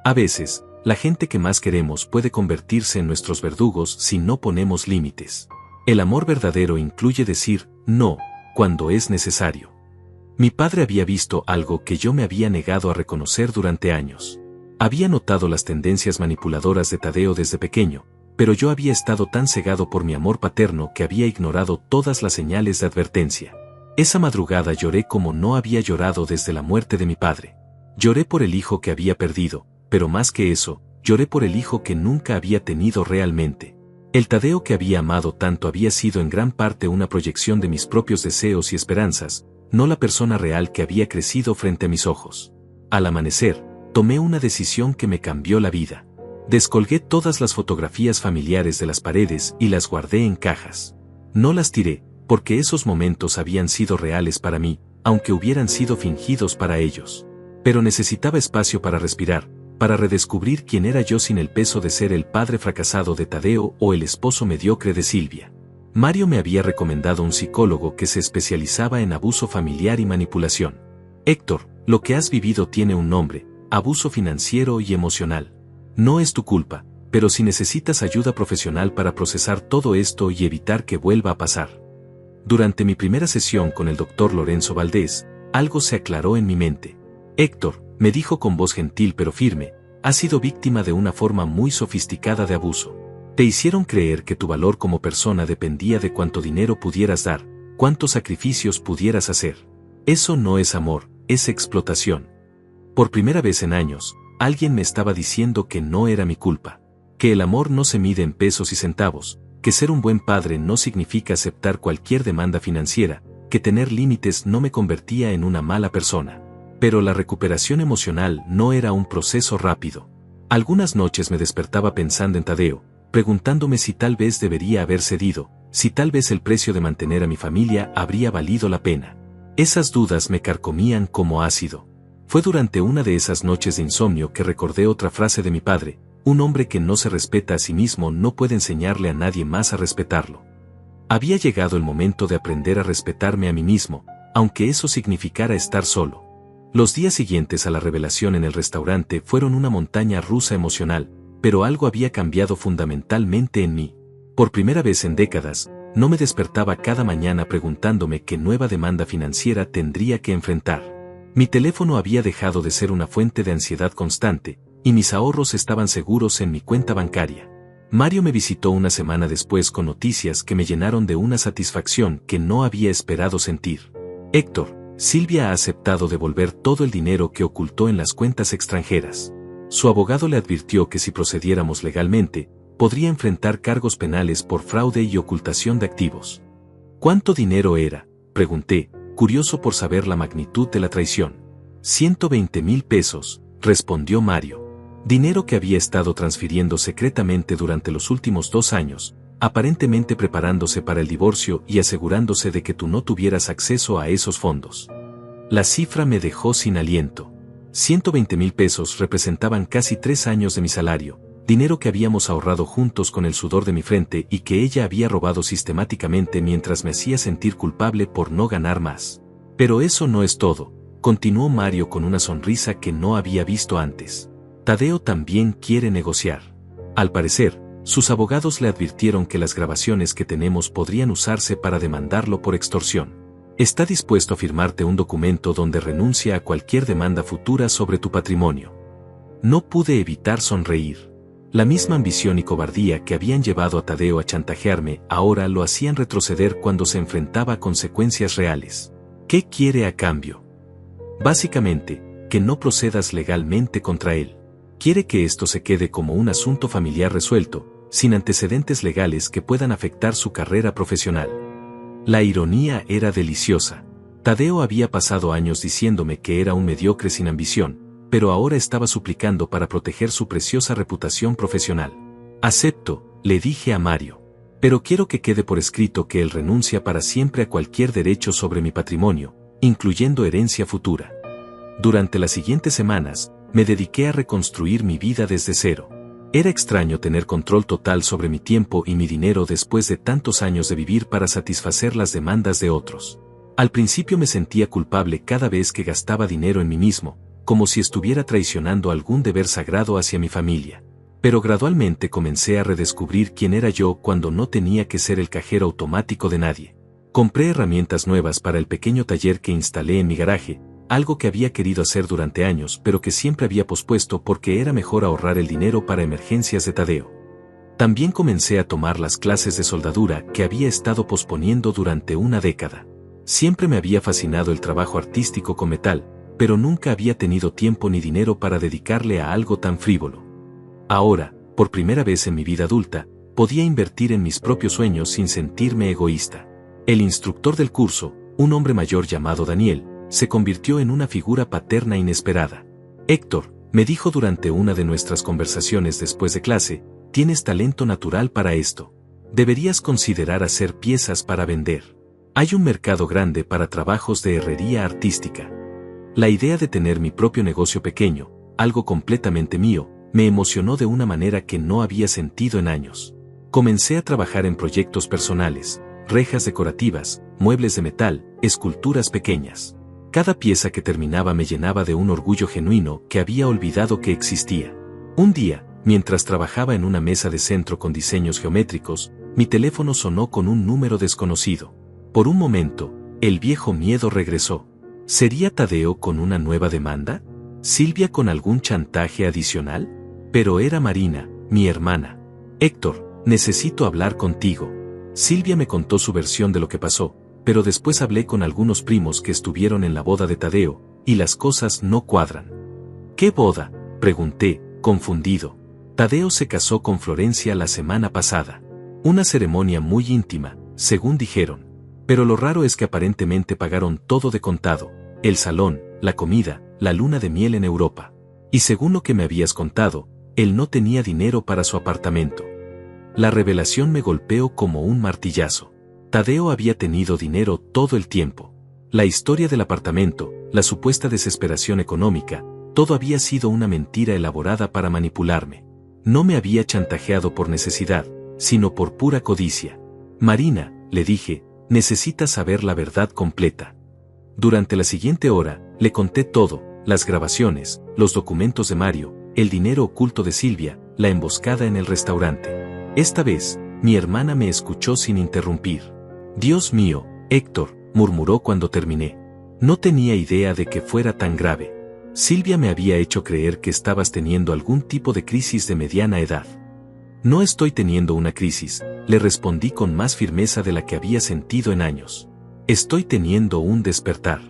A veces, la gente que más queremos puede convertirse en nuestros verdugos si no ponemos límites. El amor verdadero incluye decir no cuando es necesario. Mi padre había visto algo que yo me había negado a reconocer durante años. Había notado las tendencias manipuladoras de Tadeo desde pequeño, pero yo había estado tan cegado por mi amor paterno que había ignorado todas las señales de advertencia. Esa madrugada lloré como no había llorado desde la muerte de mi padre. Lloré por el hijo que había perdido, pero más que eso, lloré por el hijo que nunca había tenido realmente. El Tadeo que había amado tanto había sido en gran parte una proyección de mis propios deseos y esperanzas, no la persona real que había crecido frente a mis ojos. Al amanecer, tomé una decisión que me cambió la vida. Descolgué todas las fotografías familiares de las paredes y las guardé en cajas. No las tiré, porque esos momentos habían sido reales para mí, aunque hubieran sido fingidos para ellos. Pero necesitaba espacio para respirar, para redescubrir quién era yo sin el peso de ser el padre fracasado de Tadeo o el esposo mediocre de Silvia. Mario me había recomendado un psicólogo que se especializaba en abuso familiar y manipulación. Héctor, lo que has vivido tiene un nombre: abuso financiero y emocional. No es tu culpa, pero si necesitas ayuda profesional para procesar todo esto y evitar que vuelva a pasar. Durante mi primera sesión con el doctor Lorenzo Valdés, algo se aclaró en mi mente. Héctor, me dijo con voz gentil pero firme, has sido víctima de una forma muy sofisticada de abuso. Te hicieron creer que tu valor como persona dependía de cuánto dinero pudieras dar, cuántos sacrificios pudieras hacer. Eso no es amor, es explotación. Por primera vez en años, alguien me estaba diciendo que no era mi culpa, que el amor no se mide en pesos y centavos, que ser un buen padre no significa aceptar cualquier demanda financiera, que tener límites no me convertía en una mala persona. Pero la recuperación emocional no era un proceso rápido. Algunas noches me despertaba pensando en Tadeo, preguntándome si tal vez debería haber cedido, si tal vez el precio de mantener a mi familia habría valido la pena. Esas dudas me carcomían como ácido. Fue durante una de esas noches de insomnio que recordé otra frase de mi padre: un hombre que no se respeta a sí mismo no puede enseñarle a nadie más a respetarlo. Había llegado el momento de aprender a respetarme a mí mismo, aunque eso significara estar solo. Los días siguientes a la revelación en el restaurante fueron una montaña rusa emocional, pero algo había cambiado fundamentalmente en mí. Por primera vez en décadas, no me despertaba cada mañana preguntándome qué nueva demanda financiera tendría que enfrentar. Mi teléfono había dejado de ser una fuente de ansiedad constante, y mis ahorros estaban seguros en mi cuenta bancaria. Mario me visitó una semana después con noticias que me llenaron de una satisfacción que no había esperado sentir. Héctor, Silvia ha aceptado devolver todo el dinero que ocultó en las cuentas extranjeras. Su abogado le advirtió que si procediéramos legalmente, podría enfrentar cargos penales por fraude y ocultación de activos. ¿Cuánto dinero era?, pregunté, curioso por saber la magnitud de la traición. 120,000 pesos, respondió Mario. Dinero que había estado transfiriendo secretamente durante los últimos 2 años, aparentemente preparándose para el divorcio y asegurándose de que tú no tuvieras acceso a esos fondos. La cifra me dejó sin aliento. 120,000 pesos representaban casi 3 años de mi salario, dinero que habíamos ahorrado juntos con el sudor de mi frente y que ella había robado sistemáticamente mientras me hacía sentir culpable por no ganar más. Pero eso no es todo, continuó Mario con una sonrisa que no había visto antes. Tadeo también quiere negociar. Al parecer, sus abogados le advirtieron que las grabaciones que tenemos podrían usarse para demandarlo por extorsión. Está dispuesto a firmarte un documento donde renuncia a cualquier demanda futura sobre tu patrimonio. No pude evitar sonreír. La misma ambición y cobardía que habían llevado a Tadeo a chantajearme ahora lo hacían retroceder cuando se enfrentaba a consecuencias reales. ¿Qué quiere a cambio? Básicamente, que no procedas legalmente contra él. Quiere que esto se quede como un asunto familiar resuelto, sin antecedentes legales que puedan afectar su carrera profesional. La ironía era deliciosa. Tadeo había pasado años diciéndome que era un mediocre sin ambición, pero ahora estaba suplicando para proteger su preciosa reputación profesional. Acepto, le dije a Mario. Pero quiero que quede por escrito que él renuncia para siempre a cualquier derecho sobre mi patrimonio, incluyendo herencia futura. Durante las siguientes semanas, me dediqué a reconstruir mi vida desde cero. Era extraño tener control total sobre mi tiempo y mi dinero después de tantos años de vivir para satisfacer las demandas de otros. Al principio me sentía culpable cada vez que gastaba dinero en mí mismo, como si estuviera traicionando algún deber sagrado hacia mi familia. Pero gradualmente comencé a redescubrir quién era yo cuando no tenía que ser el cajero automático de nadie. Compré herramientas nuevas para el pequeño taller que instalé en mi garaje, algo que había querido hacer durante años pero que siempre había pospuesto porque era mejor ahorrar el dinero para emergencias de Tadeo. También comencé a tomar las clases de soldadura que había estado posponiendo durante una década. Siempre me había fascinado el trabajo artístico con metal, pero nunca había tenido tiempo ni dinero para dedicarle a algo tan frívolo. Ahora, por primera vez en mi vida adulta, podía invertir en mis propios sueños sin sentirme egoísta. El instructor del curso, un hombre mayor llamado Daniel, se convirtió en una figura paterna inesperada. Héctor, me dijo durante una de nuestras conversaciones después de clase, tienes talento natural para esto. Deberías considerar hacer piezas para vender. Hay un mercado grande para trabajos de herrería artística. La idea de tener mi propio negocio pequeño, algo completamente mío, me emocionó de una manera que no había sentido en años. Comencé a trabajar en proyectos personales, rejas decorativas, muebles de metal, esculturas pequeñas. Cada pieza que terminaba me llenaba de un orgullo genuino que había olvidado que existía. Un día, mientras trabajaba en una mesa de centro con diseños geométricos, mi teléfono sonó con un número desconocido. Por un momento, el viejo miedo regresó. ¿Sería Tadeo con una nueva demanda? ¿Silvia con algún chantaje adicional? Pero era Marina, mi hermana. Héctor, necesito hablar contigo. Silvia me contó su versión de lo que pasó, pero después hablé con algunos primos que estuvieron en la boda de Tadeo, y las cosas no cuadran. ¿Qué boda?, pregunté, confundido. Tadeo se casó con Florencia la semana pasada. Una ceremonia muy íntima, según dijeron. Pero lo raro es que aparentemente pagaron todo de contado, el salón, la comida, la luna de miel en Europa. Y según lo que me habías contado, él no tenía dinero para su apartamento. La revelación me golpeó como un martillazo. Tadeo había tenido dinero todo el tiempo. La historia del apartamento, la supuesta desesperación económica, todo había sido una mentira elaborada para manipularme. No me había chantajeado por necesidad, sino por pura codicia. Marina, le dije, necesitas saber la verdad completa. Durante la siguiente hora, le conté todo, las grabaciones, los documentos de Mario, el dinero oculto de Silvia, la emboscada en el restaurante. Esta vez, mi hermana me escuchó sin interrumpir. Dios mío, Héctor, murmuró cuando terminé. No tenía idea de que fuera tan grave. Silvia me había hecho creer que estabas teniendo algún tipo de crisis de mediana edad. No estoy teniendo una crisis, le respondí con más firmeza de la que había sentido en años. Estoy teniendo un despertar.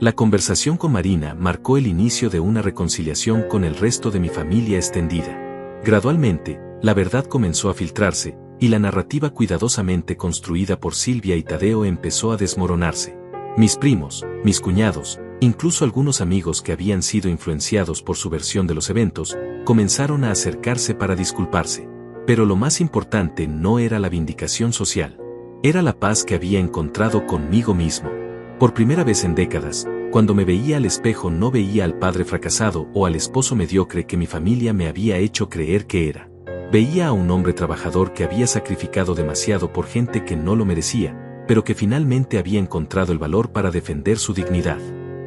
La conversación con Marina marcó el inicio de una reconciliación con el resto de mi familia extendida. Gradualmente, la verdad comenzó a filtrarse, y la narrativa cuidadosamente construida por Silvia y Tadeo empezó a desmoronarse. Mis primos, mis cuñados, incluso algunos amigos que habían sido influenciados por su versión de los eventos, comenzaron a acercarse para disculparse. Pero lo más importante no era la vindicación social. Era la paz que había encontrado conmigo mismo. Por primera vez en décadas, cuando me veía al espejo no veía al padre fracasado o al esposo mediocre que mi familia me había hecho creer que era. Veía a un hombre trabajador que había sacrificado demasiado por gente que no lo merecía, pero que finalmente había encontrado el valor para defender su dignidad.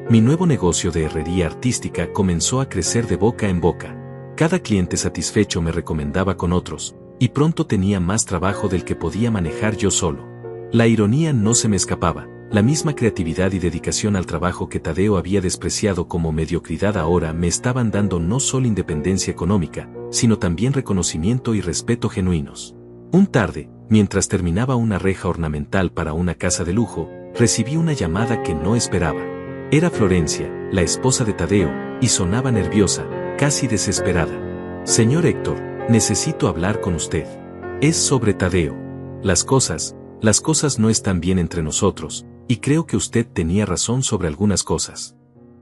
Mi nuevo negocio de herrería artística comenzó a crecer de boca en boca. Cada cliente satisfecho me recomendaba con otros, y pronto tenía más trabajo del que podía manejar yo solo. La ironía no se me escapaba. La misma creatividad y dedicación al trabajo que Tadeo había despreciado como mediocridad ahora me estaban dando no solo independencia económica, sino también reconocimiento y respeto genuinos. Un tarde, mientras terminaba una reja ornamental para una casa de lujo, recibí una llamada que no esperaba. Era Florencia, la esposa de Tadeo, y sonaba nerviosa, casi desesperada. Señor Héctor, necesito hablar con usted. Es sobre Tadeo. Las cosas no están bien entre nosotros, y creo que usted tenía razón sobre algunas cosas.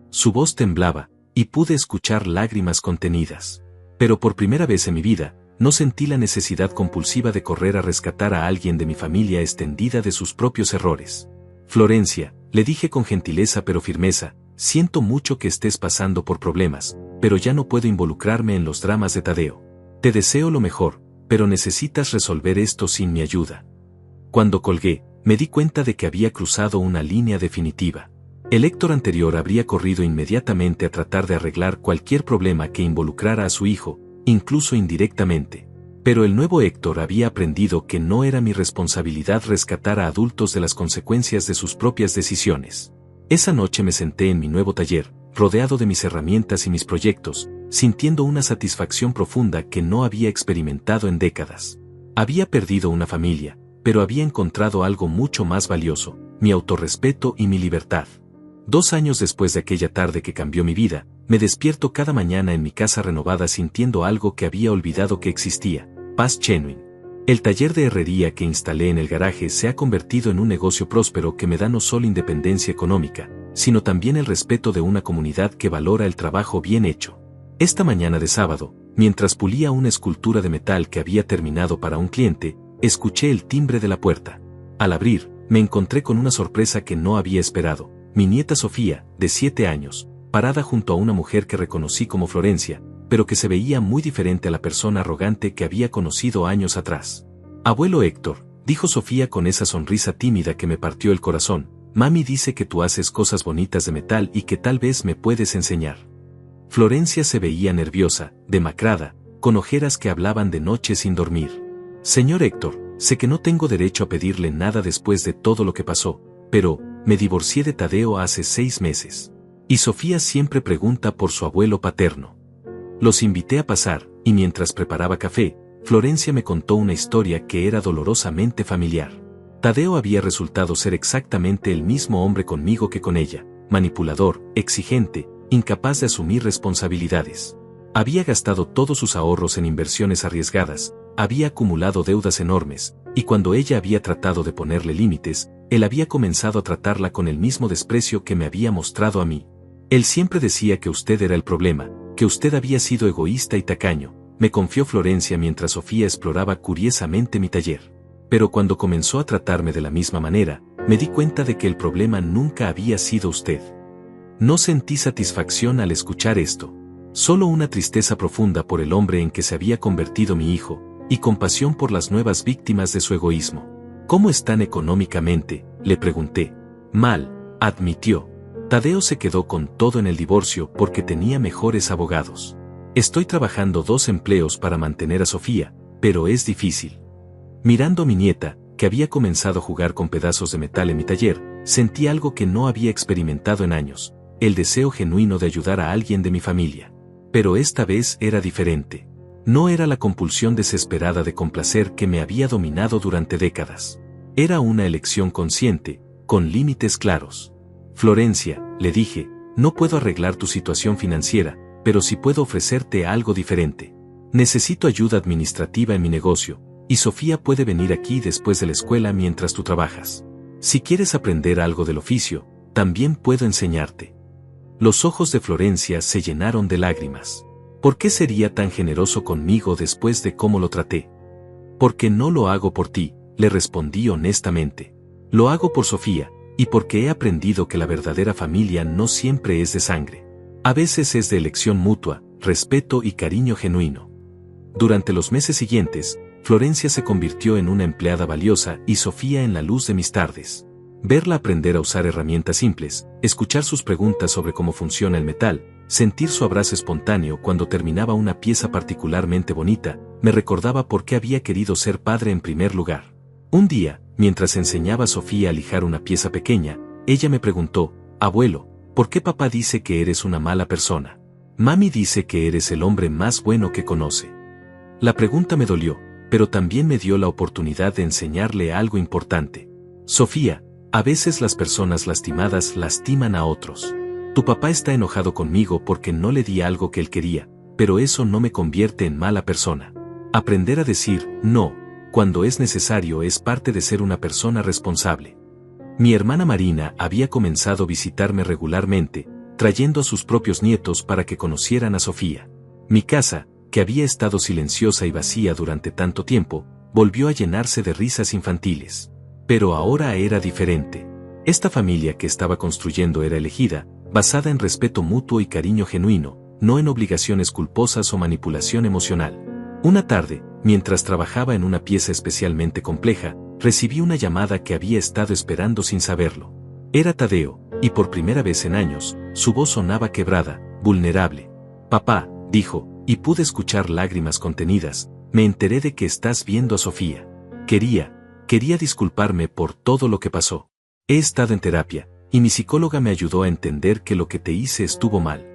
Su voz temblaba, y pude escuchar lágrimas contenidas. Pero por primera vez en mi vida, no sentí la necesidad compulsiva de correr a rescatar a alguien de mi familia extendida de sus propios errores. Florencia, Le dije con gentileza pero firmeza, siento mucho que estés pasando por problemas, pero ya no puedo involucrarme en los dramas de Tadeo. Te deseo lo mejor, pero necesitas resolver esto sin mi ayuda. Cuando colgué, me di cuenta de que había cruzado una línea definitiva. El Héctor anterior habría corrido inmediatamente a tratar de arreglar cualquier problema que involucrara a su hijo, incluso indirectamente. Pero el nuevo Héctor había aprendido que no era mi responsabilidad rescatar a adultos de las consecuencias de sus propias decisiones. Esa noche me senté en mi nuevo taller, rodeado de mis herramientas y mis proyectos, sintiendo una satisfacción profunda que no había experimentado en décadas. Había perdido una familia, pero había encontrado algo mucho más valioso, mi autorrespeto y mi libertad. 2 años después de aquella tarde que cambió mi vida, me despierto cada mañana en mi casa renovada sintiendo algo que había olvidado que existía, paz genuine. El taller de herrería que instalé en el garaje se ha convertido en un negocio próspero que me da no solo independencia económica, sino también el respeto de una comunidad que valora el trabajo bien hecho. Esta mañana de sábado, mientras pulía una escultura de metal que había terminado para un cliente, escuché el timbre de la puerta. Al abrir, me encontré con una sorpresa que no había esperado. Mi nieta Sofía, de 7 años, parada junto a una mujer que reconocí como Florencia, pero que se veía muy diferente a la persona arrogante que había conocido años atrás. Abuelo Héctor, dijo Sofía con esa sonrisa tímida que me partió el corazón, mami dice que tú haces cosas bonitas de metal y que tal vez me puedes enseñar. Florencia se veía nerviosa, demacrada, con ojeras que hablaban de noche sin dormir. Señor Héctor, sé que no tengo derecho a pedirle nada después de todo lo que pasó, pero me divorcié de Tadeo hace 6 meses. Y Sofía siempre pregunta por su abuelo paterno. Los invité a pasar, y mientras preparaba café, Florencia me contó una historia que era dolorosamente familiar. Tadeo había resultado ser exactamente el mismo hombre conmigo que con ella, manipulador, exigente, incapaz de asumir responsabilidades. Había gastado todos sus ahorros en inversiones arriesgadas, había acumulado deudas enormes, y cuando ella había tratado de ponerle límites, él había comenzado a tratarla con el mismo desprecio que me había mostrado a mí. Él siempre decía que usted era el problema, que usted había sido egoísta y tacaño, me confió Florencia mientras Sofía exploraba curiosamente mi taller. Pero cuando comenzó a tratarme de la misma manera, me di cuenta de que el problema nunca había sido usted. No sentí satisfacción al escuchar esto, solo una tristeza profunda por el hombre en que se había convertido mi hijo, y compasión por las nuevas víctimas de su egoísmo. ¿Cómo están económicamente?, le pregunté. Mal, admitió. Tadeo se quedó con todo en el divorcio porque tenía mejores abogados. Estoy trabajando 2 empleos para mantener a Sofía, pero es difícil. Mirando a mi nieta, que había comenzado a jugar con pedazos de metal en mi taller, sentí algo que no había experimentado en años, el deseo genuino de ayudar a alguien de mi familia. Pero esta vez era diferente. No era la compulsión desesperada de complacer que me había dominado durante décadas. Era una elección consciente, con límites claros. Florencia, le dije, no puedo arreglar tu situación financiera, pero sí puedo ofrecerte algo diferente. Necesito ayuda administrativa en mi negocio, y Sofía puede venir aquí después de la escuela mientras tú trabajas. Si quieres aprender algo del oficio, también puedo enseñarte. Los ojos de Florencia se llenaron de lágrimas. ¿Por qué sería tan generoso conmigo después de cómo lo traté? Porque no lo hago por ti, le respondí honestamente. Lo hago por Sofía, y porque he aprendido que la verdadera familia no siempre es de sangre. A veces es de elección mutua, respeto y cariño genuino. Durante los meses siguientes, Florencia se convirtió en una empleada valiosa y Sofía en la luz de mis tardes. Verla aprender a usar herramientas simples, escuchar sus preguntas sobre cómo funciona el metal, sentir su abrazo espontáneo cuando terminaba una pieza particularmente bonita, me recordaba por qué había querido ser padre en primer lugar. Un día, mientras enseñaba a Sofía a lijar una pieza pequeña, ella me preguntó, abuelo, ¿por qué papá dice que eres una mala persona? Mami dice que eres el hombre más bueno que conoce. La pregunta me dolió, pero también me dio la oportunidad de enseñarle algo importante. Sofía, a veces las personas lastimadas lastiman a otros. Tu papá está enojado conmigo porque no le di algo que él quería, pero eso no me convierte en mala persona. Aprender a decir no, cuando es necesario es parte de ser una persona responsable. Mi hermana Marina había comenzado a visitarme regularmente, trayendo a sus propios nietos para que conocieran a Sofía. Mi casa, que había estado silenciosa y vacía durante tanto tiempo, volvió a llenarse de risas infantiles. Pero ahora era diferente. Esta familia que estaba construyendo era elegida, basada en respeto mutuo y cariño genuino, no en obligaciones culposas o manipulación emocional. Una tarde, mientras trabajaba en una pieza especialmente compleja, recibí una llamada que había estado esperando sin saberlo. Era Tadeo, y por primera vez en años, su voz sonaba quebrada, vulnerable. «Papá», dijo, y pude escuchar lágrimas contenidas, «me enteré de que estás viendo a Sofía. Quería disculparme por todo lo que pasó. He estado en terapia, y mi psicóloga me ayudó a entender que lo que te hice estuvo mal».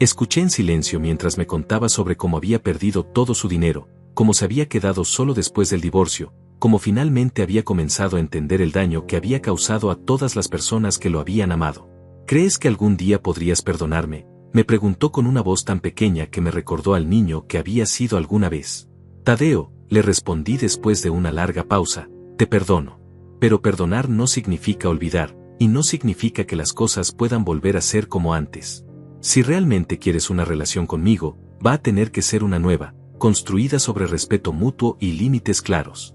Escuché en silencio mientras me contaba sobre cómo había perdido todo su dinero, cómo se había quedado solo después del divorcio, cómo finalmente había comenzado a entender el daño que había causado a todas las personas que lo habían amado. «¿Crees que algún día podrías perdonarme?», me preguntó con una voz tan pequeña que me recordó al niño que había sido alguna vez. «Tadeo», le respondí después de una larga pausa, «te perdono. Pero perdonar no significa olvidar, y no significa que las cosas puedan volver a ser como antes. Si realmente quieres una relación conmigo, va a tener que ser una nueva, construida sobre respeto mutuo y límites claros».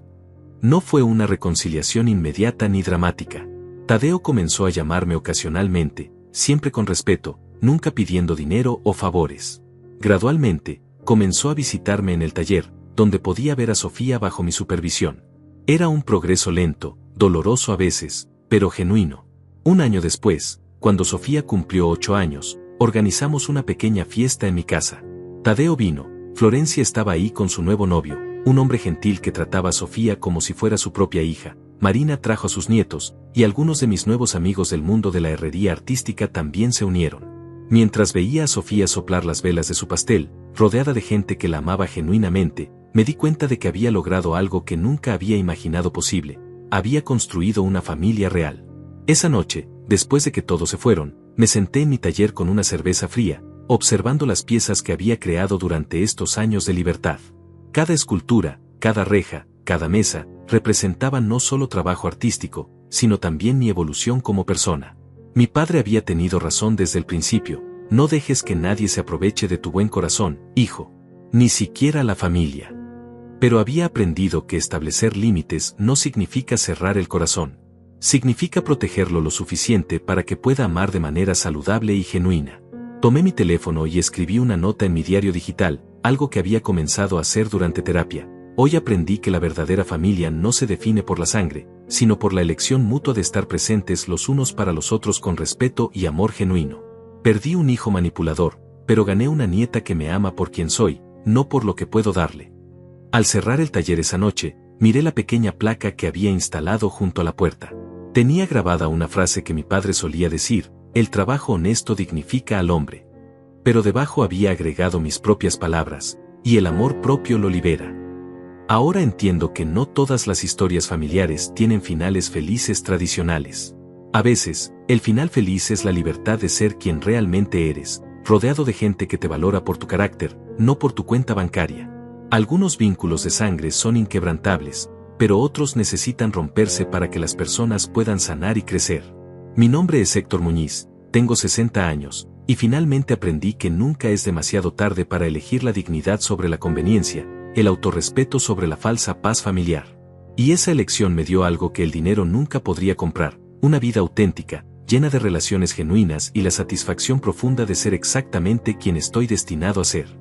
No fue una reconciliación inmediata ni dramática. Tadeo comenzó a llamarme ocasionalmente, siempre con respeto, nunca pidiendo dinero o favores. Gradualmente, comenzó a visitarme en el taller, donde podía ver a Sofía bajo mi supervisión. Era un progreso lento, doloroso a veces, pero genuino. Un año después, cuando Sofía cumplió 8 años, organizamos una pequeña fiesta en mi casa. Tadeo vino, Florencia estaba ahí con su nuevo novio, un hombre gentil que trataba a Sofía como si fuera su propia hija. Marina trajo a sus nietos, y algunos de mis nuevos amigos del mundo de la herrería artística también se unieron. Mientras veía a Sofía soplar las velas de su pastel, rodeada de gente que la amaba genuinamente, me di cuenta de que había logrado algo que nunca había imaginado posible. Había construido una familia real. Esa noche, después de que todos se fueron, me senté en mi taller con una cerveza fría, observando las piezas que había creado durante estos años de libertad. Cada escultura, cada reja, cada mesa, representaba no solo trabajo artístico, sino también mi evolución como persona. Mi padre había tenido razón desde el principio: no dejes que nadie se aproveche de tu buen corazón, hijo. Ni siquiera la familia. Pero había aprendido que establecer límites no significa cerrar el corazón. Significa protegerlo lo suficiente para que pueda amar de manera saludable y genuina. Tomé mi teléfono y escribí una nota en mi diario digital, algo que había comenzado a hacer durante terapia. Hoy aprendí que la verdadera familia no se define por la sangre, sino por la elección mutua de estar presentes los unos para los otros con respeto y amor genuino. Perdí un hijo manipulador, pero gané una nieta que me ama por quien soy, no por lo que puedo darle. Al cerrar el taller esa noche, miré la pequeña placa que había instalado junto a la puerta. Tenía grabada una frase que mi padre solía decir: «El trabajo honesto dignifica al hombre». Pero debajo había agregado mis propias palabras: «Y el amor propio lo libera». Ahora entiendo que no todas las historias familiares tienen finales felices tradicionales. A veces, el final feliz es la libertad de ser quien realmente eres, rodeado de gente que te valora por tu carácter, no por tu cuenta bancaria. Algunos vínculos de sangre son inquebrantables, pero otros necesitan romperse para que las personas puedan sanar y crecer. Mi nombre es Héctor Muñiz, tengo 60 años, y finalmente aprendí que nunca es demasiado tarde para elegir la dignidad sobre la conveniencia, el autorrespeto sobre la falsa paz familiar. Y esa elección me dio algo que el dinero nunca podría comprar: una vida auténtica, llena de relaciones genuinas y la satisfacción profunda de ser exactamente quien estoy destinado a ser.